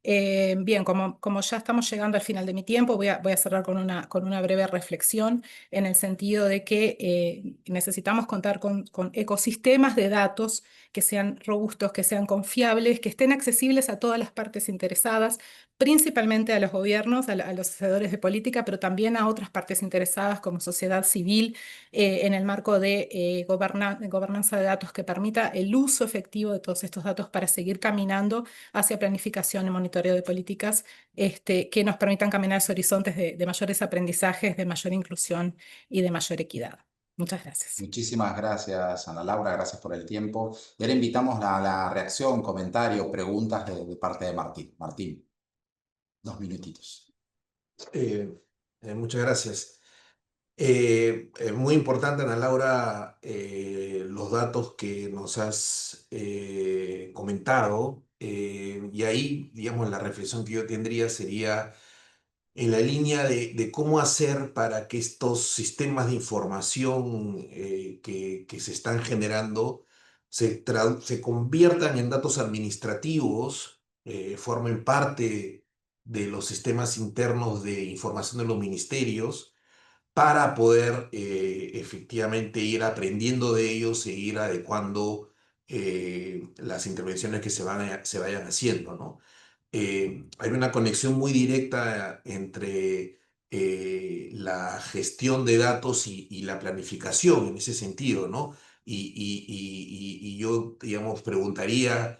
[SPEAKER 5] Bien, como ya estamos llegando al final de mi tiempo, voy a cerrar con una breve reflexión en el sentido de que necesitamos contar con ecosistemas de datos que sean robustos, que sean confiables, que estén accesibles a todas las partes interesadas, principalmente a los gobiernos, a los hacedores de política, pero también a otras partes interesadas como sociedad civil, en el marco de gobernanza de datos que permita el uso efectivo de todos estos datos para seguir caminando hacia planificación y monitoreo de políticas que nos permitan caminar hacia horizontes de mayores aprendizajes, de mayor inclusión y de mayor equidad. Muchas gracias.
[SPEAKER 1] Muchísimas gracias, Ana Laura, gracias por el tiempo. Y ahora invitamos la reacción, comentario, preguntas de parte de Martín. Martín, 2 minutitos.
[SPEAKER 4] Muchas gracias. Muy importante, Ana Laura, los datos que nos has comentado. Y ahí, digamos, la reflexión que yo tendría sería en la línea de cómo hacer para que estos sistemas de información que se están generando se conviertan en datos administrativos formen parte de los sistemas internos de información de los ministerios para poder efectivamente ir aprendiendo de ellos e ir adecuando las intervenciones que se vayan haciendo, ¿no? Hay una conexión muy directa entre la gestión de datos y la planificación en ese sentido, ¿no? Y yo, digamos, preguntaría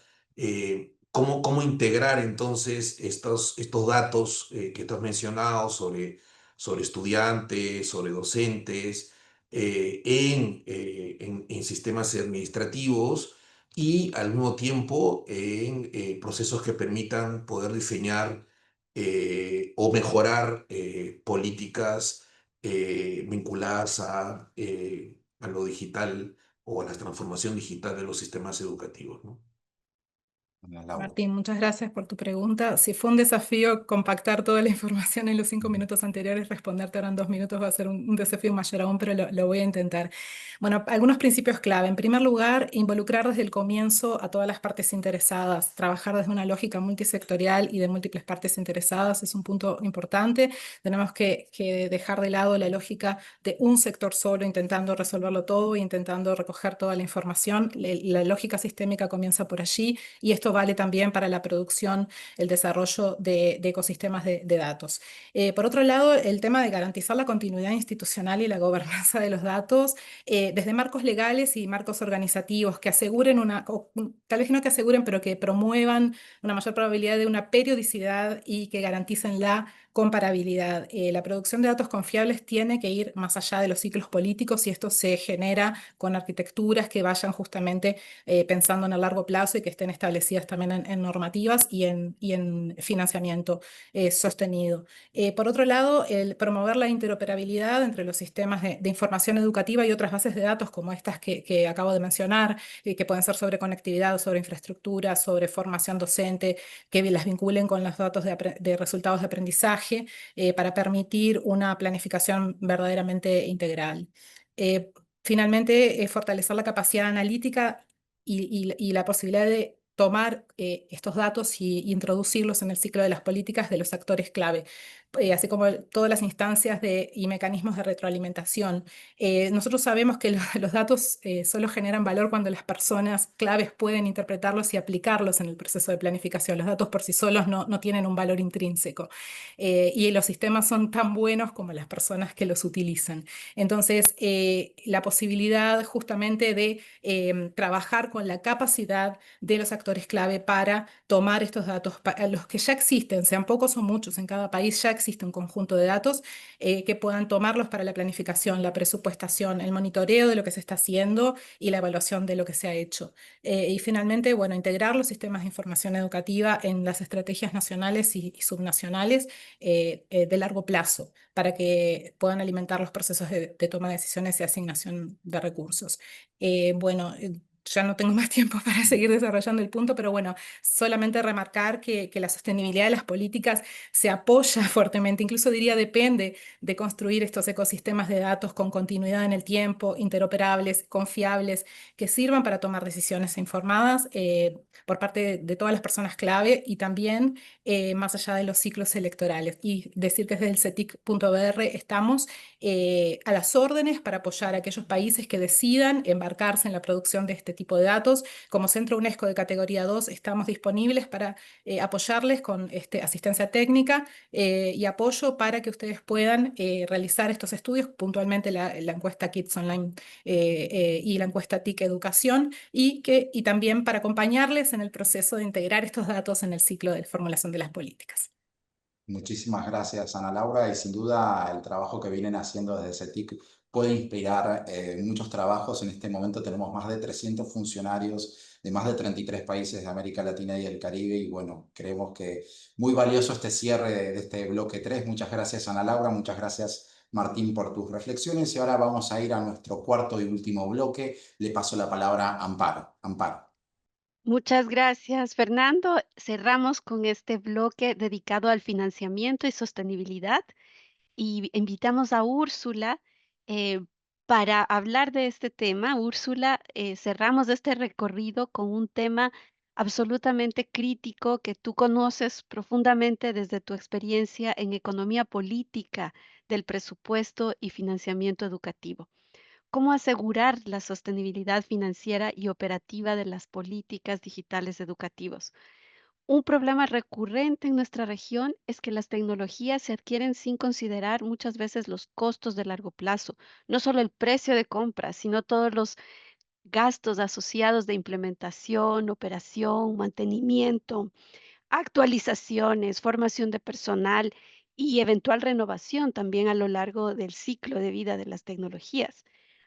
[SPEAKER 4] cómo integrar entonces estos datos que tú has mencionado sobre estudiantes, sobre docentes, en sistemas administrativos y al mismo tiempo en procesos que permitan poder diseñar o mejorar políticas vinculadas a lo digital o a la transformación digital de los sistemas educativos, ¿no?
[SPEAKER 1] Ana Laura.
[SPEAKER 5] Martín, muchas gracias por tu pregunta. Si fue un desafío compactar toda la información en los 5 minutos anteriores, responderte ahora en 2 minutos va a ser un desafío mayor aún, pero lo voy a intentar. Bueno, algunos principios clave. En primer lugar, involucrar desde el comienzo a todas las partes interesadas. Trabajar desde una lógica multisectorial y de múltiples partes interesadas es un punto importante. Tenemos que dejar de lado la lógica de un sector solo intentando resolverlo todo e intentando recoger toda la información. La lógica sistémica comienza por allí y esto vale también para la producción, el desarrollo de ecosistemas de datos. Por otro lado, el tema de garantizar la continuidad institucional y la gobernanza de los datos desde marcos legales y marcos organizativos que aseguren tal vez no que aseguren, pero que promuevan una mayor probabilidad de una periodicidad y que garanticen la comparabilidad. La producción de datos confiables tiene que ir más allá de los ciclos políticos y esto se genera con arquitecturas que vayan justamente pensando en el largo plazo y que estén establecidas también en normativas y en financiamiento sostenido. Por otro lado, el promover la interoperabilidad entre los sistemas de información educativa y otras bases de datos como estas que acabo de mencionar, que pueden ser sobre conectividad, sobre infraestructura, sobre formación docente, que las vinculen con los datos de resultados de aprendizaje para permitir una planificación verdaderamente integral. Finalmente, fortalecer la capacidad analítica y la posibilidad de tomar estos datos y introducirlos en el ciclo de las políticas de los actores clave, así como todas las instancias y mecanismos de retroalimentación. Nosotros sabemos que los datos solo generan valor cuando las personas claves pueden interpretarlos y aplicarlos en el proceso de planificación. Los datos por sí solos no tienen un valor intrínseco. Y los sistemas son tan buenos como las personas que los utilizan. Entonces, la posibilidad justamente de trabajar con la capacidad de los actores clave para tomar estos datos, los que ya existen, sean pocos o muchos, en cada país ya existe un conjunto de datos que puedan tomarlos para la planificación, la presupuestación, el monitoreo de lo que se está haciendo y la evaluación de lo que se ha hecho. Y finalmente, bueno, integrar los sistemas de información educativa en las estrategias nacionales y subnacionales de largo plazo para que puedan alimentar los procesos de toma de decisiones y asignación de recursos. Bueno, ya no tengo más tiempo para seguir desarrollando el punto, pero bueno, solamente remarcar que la sostenibilidad de las políticas se apoya fuertemente, incluso diría depende de construir estos ecosistemas de datos con continuidad en el tiempo, interoperables, confiables, que sirvan para tomar decisiones informadas por parte de todas las personas clave y también más allá de los ciclos electorales. Y decir que desde el CETIC.br estamos a las órdenes para apoyar a aquellos países que decidan embarcarse en la producción de este tipo de datos. Como Centro UNESCO de categoría 2 estamos disponibles para apoyarles con asistencia técnica y apoyo para que ustedes puedan realizar estos estudios, puntualmente la encuesta Kids Online y la encuesta TIC Educación, y también para acompañarles en el proceso de integrar estos datos en el ciclo de formulación de las políticas.
[SPEAKER 1] Muchísimas gracias, Ana Laura, y sin duda el trabajo que vienen haciendo desde CETIC puede inspirar muchos trabajos. En este momento tenemos más de 300 funcionarios de más de 33 países de América Latina y el Caribe, y bueno, creemos que muy valioso este cierre de este bloque 3. Muchas gracias, Ana Laura, muchas gracias, Martín, por tus reflexiones, y ahora vamos a ir a nuestro cuarto y último bloque. Le paso la palabra a Amparo. Amparo.
[SPEAKER 3] Muchas gracias, Fernando. Cerramos con este bloque dedicado al financiamiento y sostenibilidad y invitamos a Úrsula eh, para hablar de este tema. Úrsula, cerramos este recorrido con un tema absolutamente crítico que tú conoces profundamente desde tu experiencia en economía política del presupuesto y financiamiento educativo. ¿Cómo asegurar la sostenibilidad financiera y operativa de las políticas digitales educativas? Un problema recurrente en nuestra región es que las tecnologías se adquieren sin considerar muchas veces los costos de largo plazo, no solo el precio de compra, sino todos los gastos asociados de implementación, operación, mantenimiento, actualizaciones, formación de personal y eventual renovación también a lo largo del ciclo de vida de las tecnologías.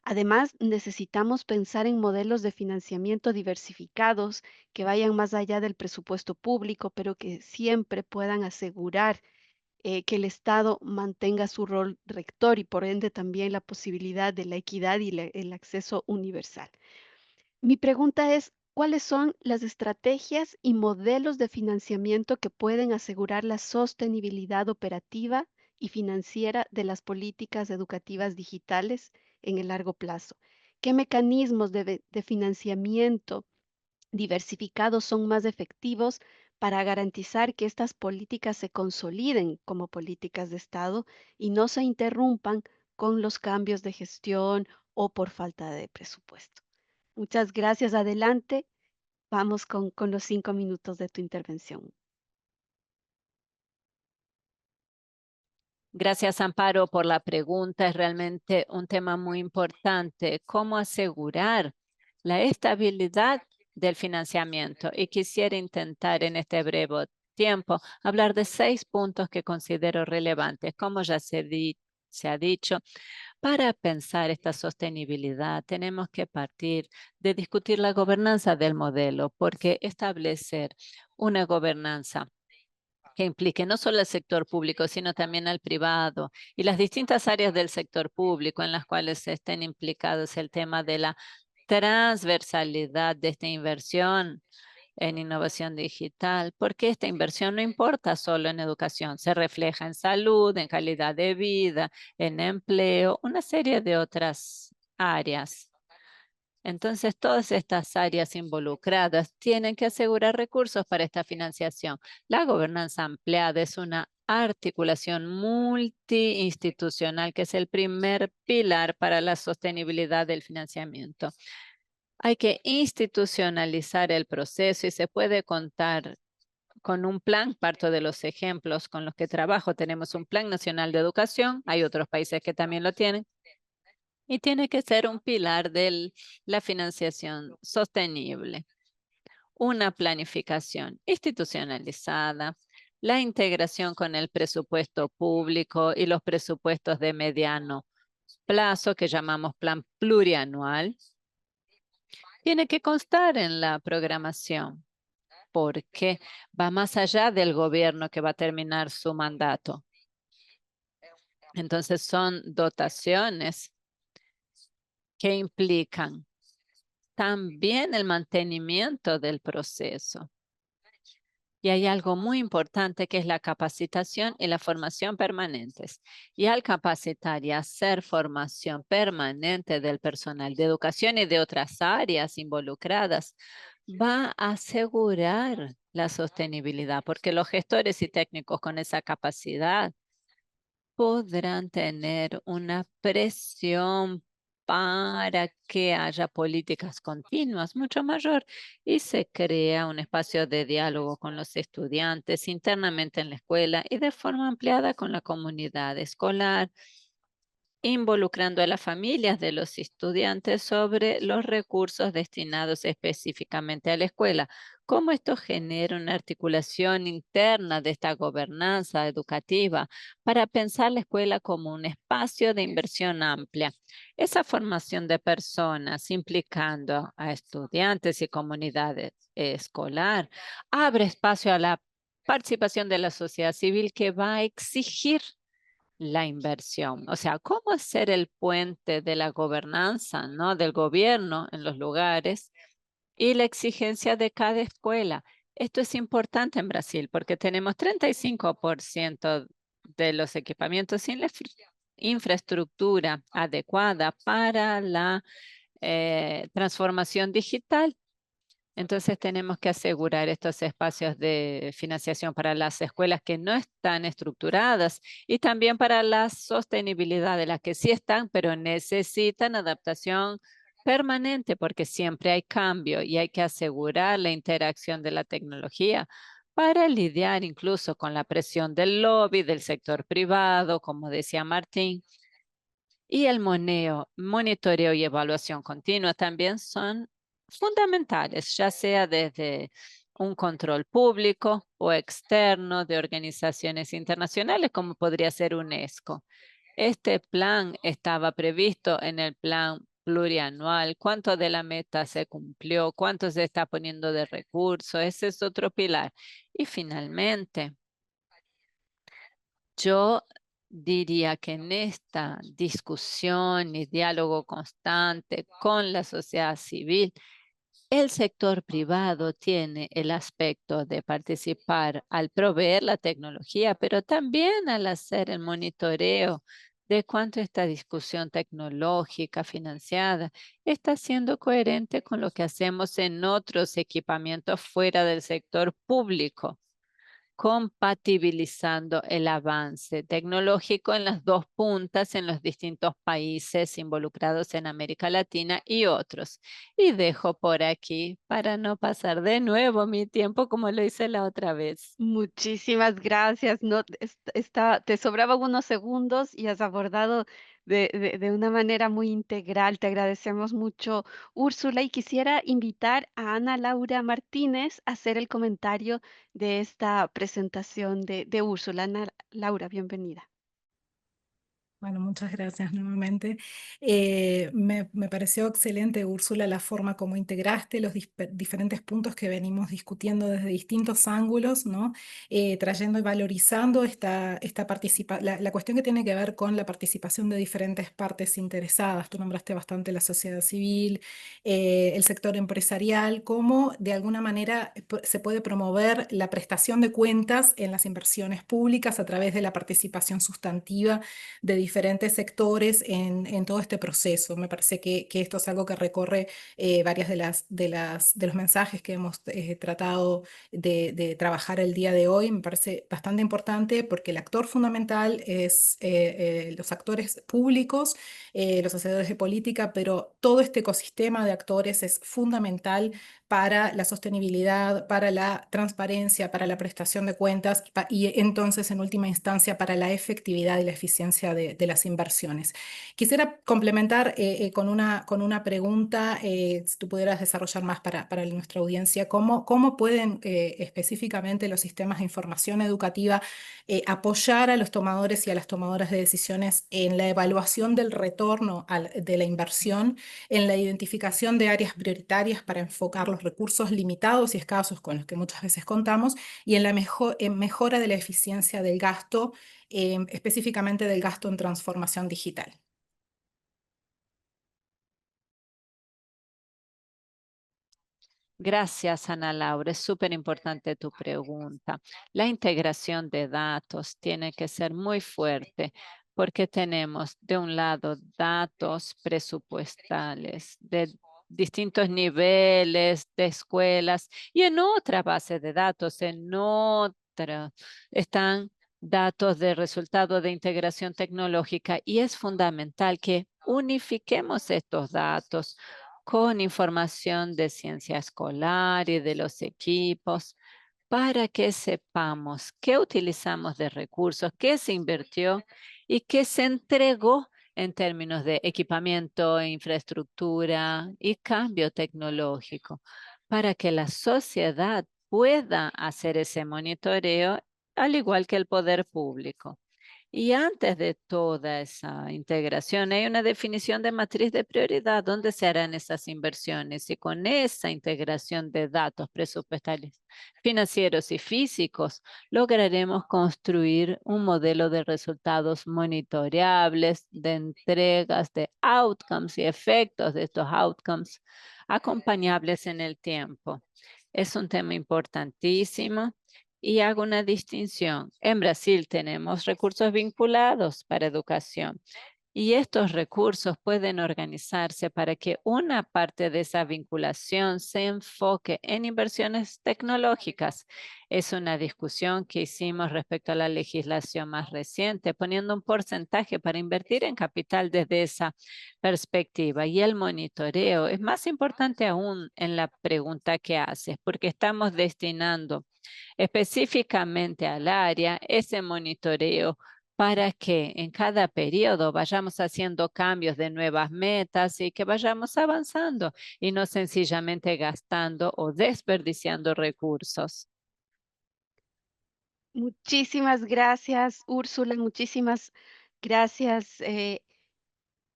[SPEAKER 3] Además, necesitamos pensar en modelos de financiamiento diversificados que vayan más allá del presupuesto público, pero que siempre puedan asegurar que el Estado mantenga su rol rector y por ende también la posibilidad de la equidad y el acceso universal. Mi pregunta es, ¿cuáles son las estrategias y modelos de financiamiento que pueden asegurar la sostenibilidad operativa y financiera de las políticas educativas digitales en el largo plazo? ¿Qué mecanismos de financiamiento diversificados son más efectivos para garantizar que estas políticas se consoliden como políticas de Estado y no se interrumpan con los cambios de gestión o por falta de presupuesto? Muchas gracias. Adelante. Vamos con los 5 minutos de tu intervención.
[SPEAKER 2] Gracias, Amparo, por la pregunta. Es realmente un tema muy importante. ¿Cómo asegurar la estabilidad del financiamiento? Y quisiera intentar en este breve tiempo hablar de 6 puntos que considero relevantes. Como ya se ha dicho, para pensar esta sostenibilidad tenemos que partir de discutir la gobernanza del modelo, porque establecer una gobernanza que implique no solo al sector público, sino también al privado y las distintas áreas del sector público en las cuales estén implicados el tema de la transversalidad de esta inversión en innovación digital, porque esta inversión no importa solo en educación, se refleja en salud, en calidad de vida, en empleo, una serie de otras áreas. Entonces, todas estas áreas involucradas tienen que asegurar recursos para esta financiación. La gobernanza ampliada es una articulación multiinstitucional que es el primer pilar para la sostenibilidad del financiamiento. Hay que institucionalizar el proceso y se puede contar con un plan. Parto de los ejemplos con los que trabajo. Tenemos un Plan Nacional de Educación, hay otros países que también lo tienen, y tiene que ser un pilar de la financiación sostenible. Una planificación institucionalizada, la integración con el presupuesto público y los presupuestos de mediano plazo, que llamamos plan plurianual, tiene que constar en la programación, porque va más allá del gobierno que va a terminar su mandato. Entonces son dotaciones que implican también el mantenimiento del proceso. Y hay algo muy importante que es la capacitación y la formación permanentes. Y al capacitar y hacer formación permanente del personal de educación y de otras áreas involucradas, va a asegurar la sostenibilidad, porque los gestores y técnicos con esa capacidad podrán tener una presión para que haya políticas continuas mucho mayor y se crea un espacio de diálogo con los estudiantes internamente en la escuela y de forma ampliada con la comunidad escolar, involucrando a las familias de los estudiantes sobre los recursos destinados específicamente a la escuela. Cómo esto genera una articulación interna de esta gobernanza educativa para pensar la escuela como un espacio de inversión amplia. Esa formación de personas implicando a estudiantes y comunidades escolar abre espacio a la participación de la sociedad civil que va a exigir la inversión. O sea, cómo hacer el puente de la gobernanza, ¿no? Del gobierno en los lugares y la exigencia de cada escuela. Esto es importante en Brasil porque tenemos 35% de los equipamientos sin la infraestructura adecuada para la transformación digital. Entonces tenemos que asegurar estos espacios de financiación para las escuelas que no están estructuradas y también para la sostenibilidad de las que sí están, pero necesitan adaptación permanente porque siempre hay cambio y hay que asegurar la interacción de la tecnología para lidiar incluso con la presión del lobby, del sector privado, como decía Martín. Y el monitoreo y evaluación continua también son fundamentales, ya sea desde un control público o externo de organizaciones internacionales, como podría ser UNESCO. Este plan estaba previsto en el plan plurianual. ¿Cuánto de la meta se cumplió? ¿Cuánto se está poniendo de recursos? Ese es otro pilar. Y finalmente, yo diría que en esta discusión y diálogo constante con la sociedad civil, el sector privado tiene el aspecto de participar al proveer la tecnología, pero también al hacer el monitoreo de cuánto esta discusión tecnológica financiada está siendo coherente con lo que hacemos en otros equipamientos fuera del sector público, compatibilizando el avance tecnológico en las dos puntas en los distintos países involucrados en América Latina y otros. Y dejo por aquí para no pasar de nuevo mi tiempo como lo hice la otra vez.
[SPEAKER 3] Muchísimas gracias. No, te sobraban unos segundos y has abordado de una manera muy integral. Te agradecemos mucho, Úrsula, y quisiera invitar a Ana Laura Martínez a hacer el comentario de esta presentación de Úrsula. Ana Laura, bienvenida.
[SPEAKER 5] Bueno, muchas gracias nuevamente. Me pareció excelente, Úrsula, la forma como integraste los diferentes puntos que venimos discutiendo desde distintos ángulos, ¿no? Trayendo y valorizando la cuestión que tiene que ver con la participación de diferentes partes interesadas. Tú nombraste bastante la sociedad civil, el sector empresarial, cómo de alguna manera se puede promover la prestación de cuentas en las inversiones públicas a través de la participación sustantiva de diferentes sectores en todo este proceso. Me parece que esto es algo que recorre varias de los mensajes que hemos tratado de trabajar el día de hoy. Me parece bastante importante porque el actor fundamental es los actores públicos, los hacedores de política, pero todo este ecosistema de actores es fundamental para la sostenibilidad, para la transparencia, para la prestación de cuentas y entonces en última instancia para la efectividad y la eficiencia de las inversiones. Quisiera complementar con una pregunta, si tú pudieras desarrollar más para nuestra audiencia, ¿cómo pueden específicamente los sistemas de información educativa apoyar a los tomadores y a las tomadoras de decisiones en la evaluación del retorno de la inversión, en la identificación de áreas prioritarias para enfocar los recursos limitados y escasos con los que muchas veces contamos y en la mejora de la eficiencia del gasto, específicamente del gasto en transformación digital?
[SPEAKER 2] Gracias, Ana Laura. Es súper importante tu pregunta. La integración de datos tiene que ser muy fuerte porque tenemos de un lado datos presupuestales de distintos niveles de escuelas y en otra base de datos, en otra, están datos de resultado de integración tecnológica y es fundamental que unifiquemos estos datos con información de ciencia escolar y de los equipos para que sepamos qué utilizamos de recursos, qué se invirtió y qué se entregó en términos de equipamiento, infraestructura y cambio tecnológico, para que la sociedad pueda hacer ese monitoreo, al igual que el poder público. Y antes de toda esa integración, hay una definición de matriz de prioridad, donde se harán esas inversiones. Y con esa integración de datos presupuestales, financieros y físicos, lograremos construir un modelo de resultados monitoreables, de entregas, de outcomes y efectos de estos outcomes, acompañables en el tiempo. Es un tema importantísimo. Y hago una distinción. En Brasil tenemos recursos vinculados para educación Y estos recursos pueden organizarse para que una parte de esa vinculación se enfoque en inversiones tecnológicas. Es una discusión que hicimos respecto a la legislación más reciente, poniendo un porcentaje para invertir en capital desde esa perspectiva. Y el monitoreo es más importante aún en la pregunta que haces, porque estamos destinando específicamente al área ese monitoreo para que en cada periodo vayamos haciendo cambios de nuevas metas y que vayamos avanzando y no sencillamente gastando o desperdiciando recursos.
[SPEAKER 3] Muchísimas gracias, Úrsula. Muchísimas gracias,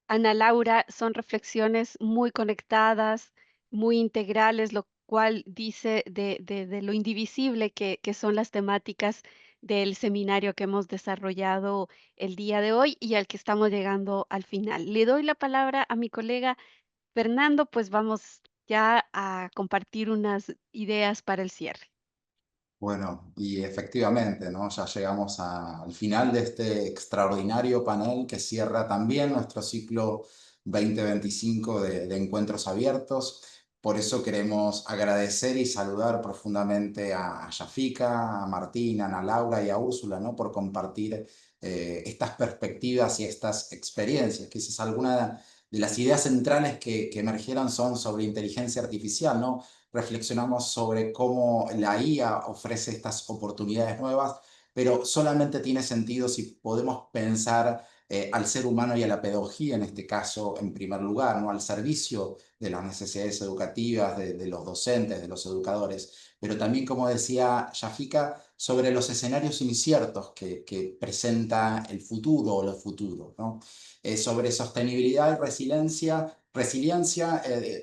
[SPEAKER 3] Ana Laura. Son reflexiones muy conectadas, muy integrales, lo cual dice de lo indivisible que son las temáticas del seminario que hemos desarrollado el día de hoy y al que estamos llegando al final. Le doy la palabra a mi colega Fernando, pues vamos ya a compartir unas ideas para el cierre.
[SPEAKER 1] Bueno, y efectivamente, ¿no? Ya llegamos al final de este extraordinario panel que cierra también nuestro ciclo 2025 de encuentros abiertos. Por eso queremos agradecer y saludar profundamente a Yafika, a Martín, a Ana Laura y a Úrsula, ¿no? Por compartir estas perspectivas y estas experiencias. Quizás alguna de las ideas centrales que emergieron son sobre inteligencia artificial, ¿no? Reflexionamos sobre cómo la IA ofrece estas oportunidades nuevas, pero solamente tiene sentido si podemos pensar al ser humano y a la pedagogía, en este caso, en primer lugar, ¿no? Al servicio de las necesidades educativas, de los docentes, de los educadores, pero también, como decía Yafika, sobre los escenarios inciertos que presenta el futuro o los futuros, ¿no? Sobre sostenibilidad y resiliencia,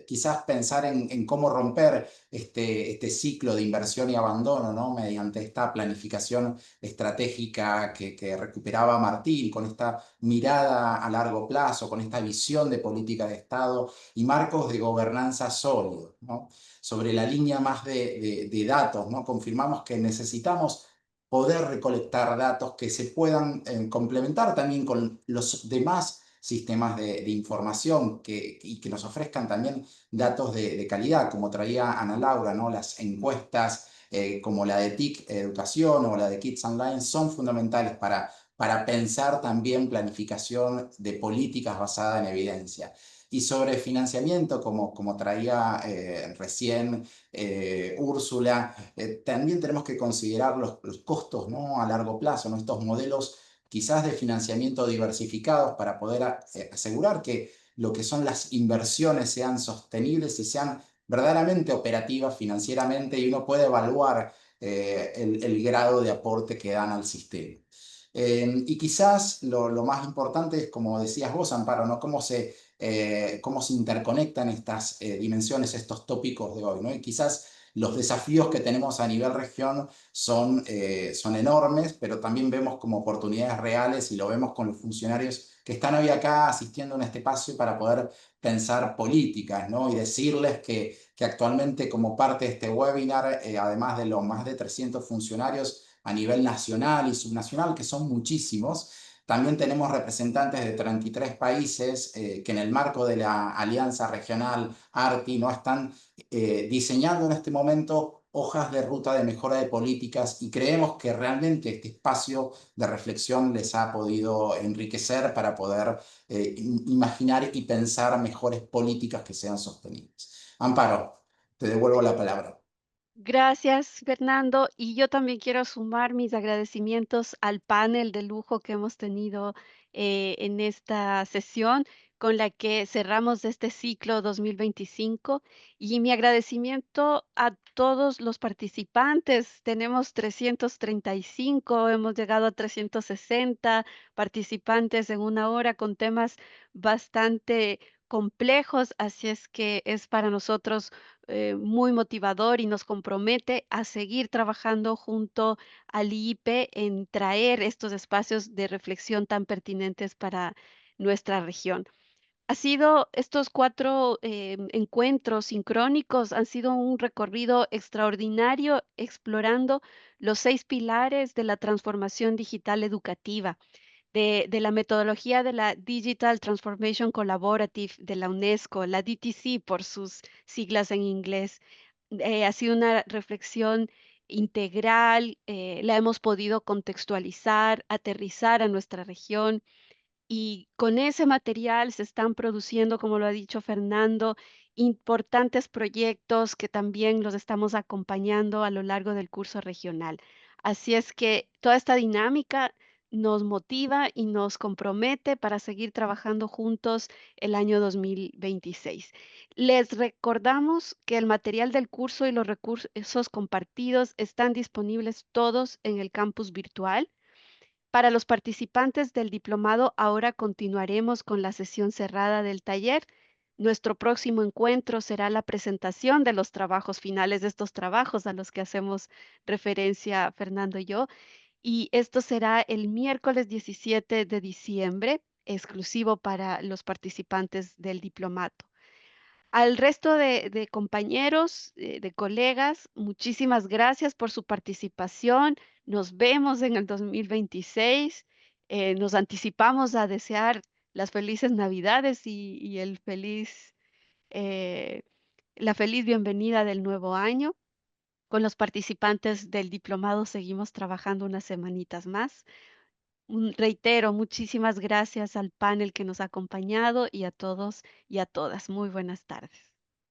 [SPEAKER 1] quizás pensar en cómo romper este ciclo de inversión y abandono, ¿no? Mediante esta planificación estratégica que recuperaba Martín, con esta mirada a largo plazo, con esta visión de política de Estado y marcos de gobernanza sólidos, ¿no? Sobre la línea más de datos, ¿no? Confirmamos que necesitamos poder recolectar datos que se puedan complementar también con los demás sistemas de información y que nos ofrezcan también datos de calidad, como traía Ana Laura, ¿no? Las encuestas como la de TIC Educación o la de Kids Online son fundamentales para pensar también planificación de políticas basada en evidencia. Y sobre financiamiento, como traía recién Úrsula, también tenemos que considerar los costos, ¿no? A largo plazo, ¿no? Estos modelos quizás de financiamiento diversificados para poder asegurar que lo que son las inversiones sean sostenibles y sean verdaderamente operativas financieramente y uno puede evaluar el grado de aporte que dan al sistema. Y quizás lo más importante es, como decías vos, Amparo, ¿no? Cómo se interconectan estas dimensiones, estos tópicos de hoy, ¿no? Y quizás los desafíos que tenemos a nivel región son enormes, pero también vemos como oportunidades reales y lo vemos con los funcionarios que están hoy acá asistiendo en este espacio para poder pensar políticas, ¿no? Y decirles que actualmente como parte de este webinar, además de los más de 300 funcionarios a nivel nacional y subnacional, que son muchísimos, también tenemos representantes de 33 países que en el marco de la Alianza Regional ARTI no están diseñando en este momento hojas de ruta de mejora de políticas y creemos que realmente este espacio de reflexión les ha podido enriquecer para poder imaginar y pensar mejores políticas que sean sostenibles. Amparo, te devuelvo la palabra.
[SPEAKER 3] Gracias, Fernando. Y yo también quiero sumar mis agradecimientos al panel de lujo que hemos tenido en esta sesión con la que cerramos este ciclo 2025 y mi agradecimiento a todos los participantes. Tenemos 335, hemos llegado a 360 participantes en una hora con temas bastante complejos, así es que es para nosotros muy motivador y nos compromete a seguir trabajando junto al IIP en traer estos espacios de reflexión tan pertinentes para nuestra región. Estos 4 encuentros sincrónicos han sido un recorrido extraordinario explorando los 6 pilares de la transformación digital educativa, de la metodología de la Digital Transformation Collaborative de la UNESCO, la DTC por sus siglas en inglés. Ha sido una reflexión integral, la hemos podido contextualizar, aterrizar a nuestra región y con ese material se están produciendo, como lo ha dicho Fernando, importantes proyectos que también los estamos acompañando a lo largo del curso regional. Así es que toda esta dinámica nos motiva y nos compromete para seguir trabajando juntos el año 2026. Les recordamos que el material del curso y los recursos compartidos están disponibles todos en el campus virtual. Para los participantes del diplomado, ahora continuaremos con la sesión cerrada del taller. Nuestro próximo encuentro será la presentación de los trabajos finales de estos trabajos a los que hacemos referencia Fernando y yo. Y esto será el miércoles 17 de diciembre, exclusivo para los participantes del diplomato. Al resto de compañeros, de colegas, muchísimas gracias por su participación. Nos vemos en el 2026. Nos anticipamos a desear las felices Navidades y eh, la feliz bienvenida del nuevo año. Con los participantes del diplomado seguimos trabajando unas semanitas más. Reitero, muchísimas gracias al panel que nos ha acompañado y a todos y a todas. Muy buenas tardes.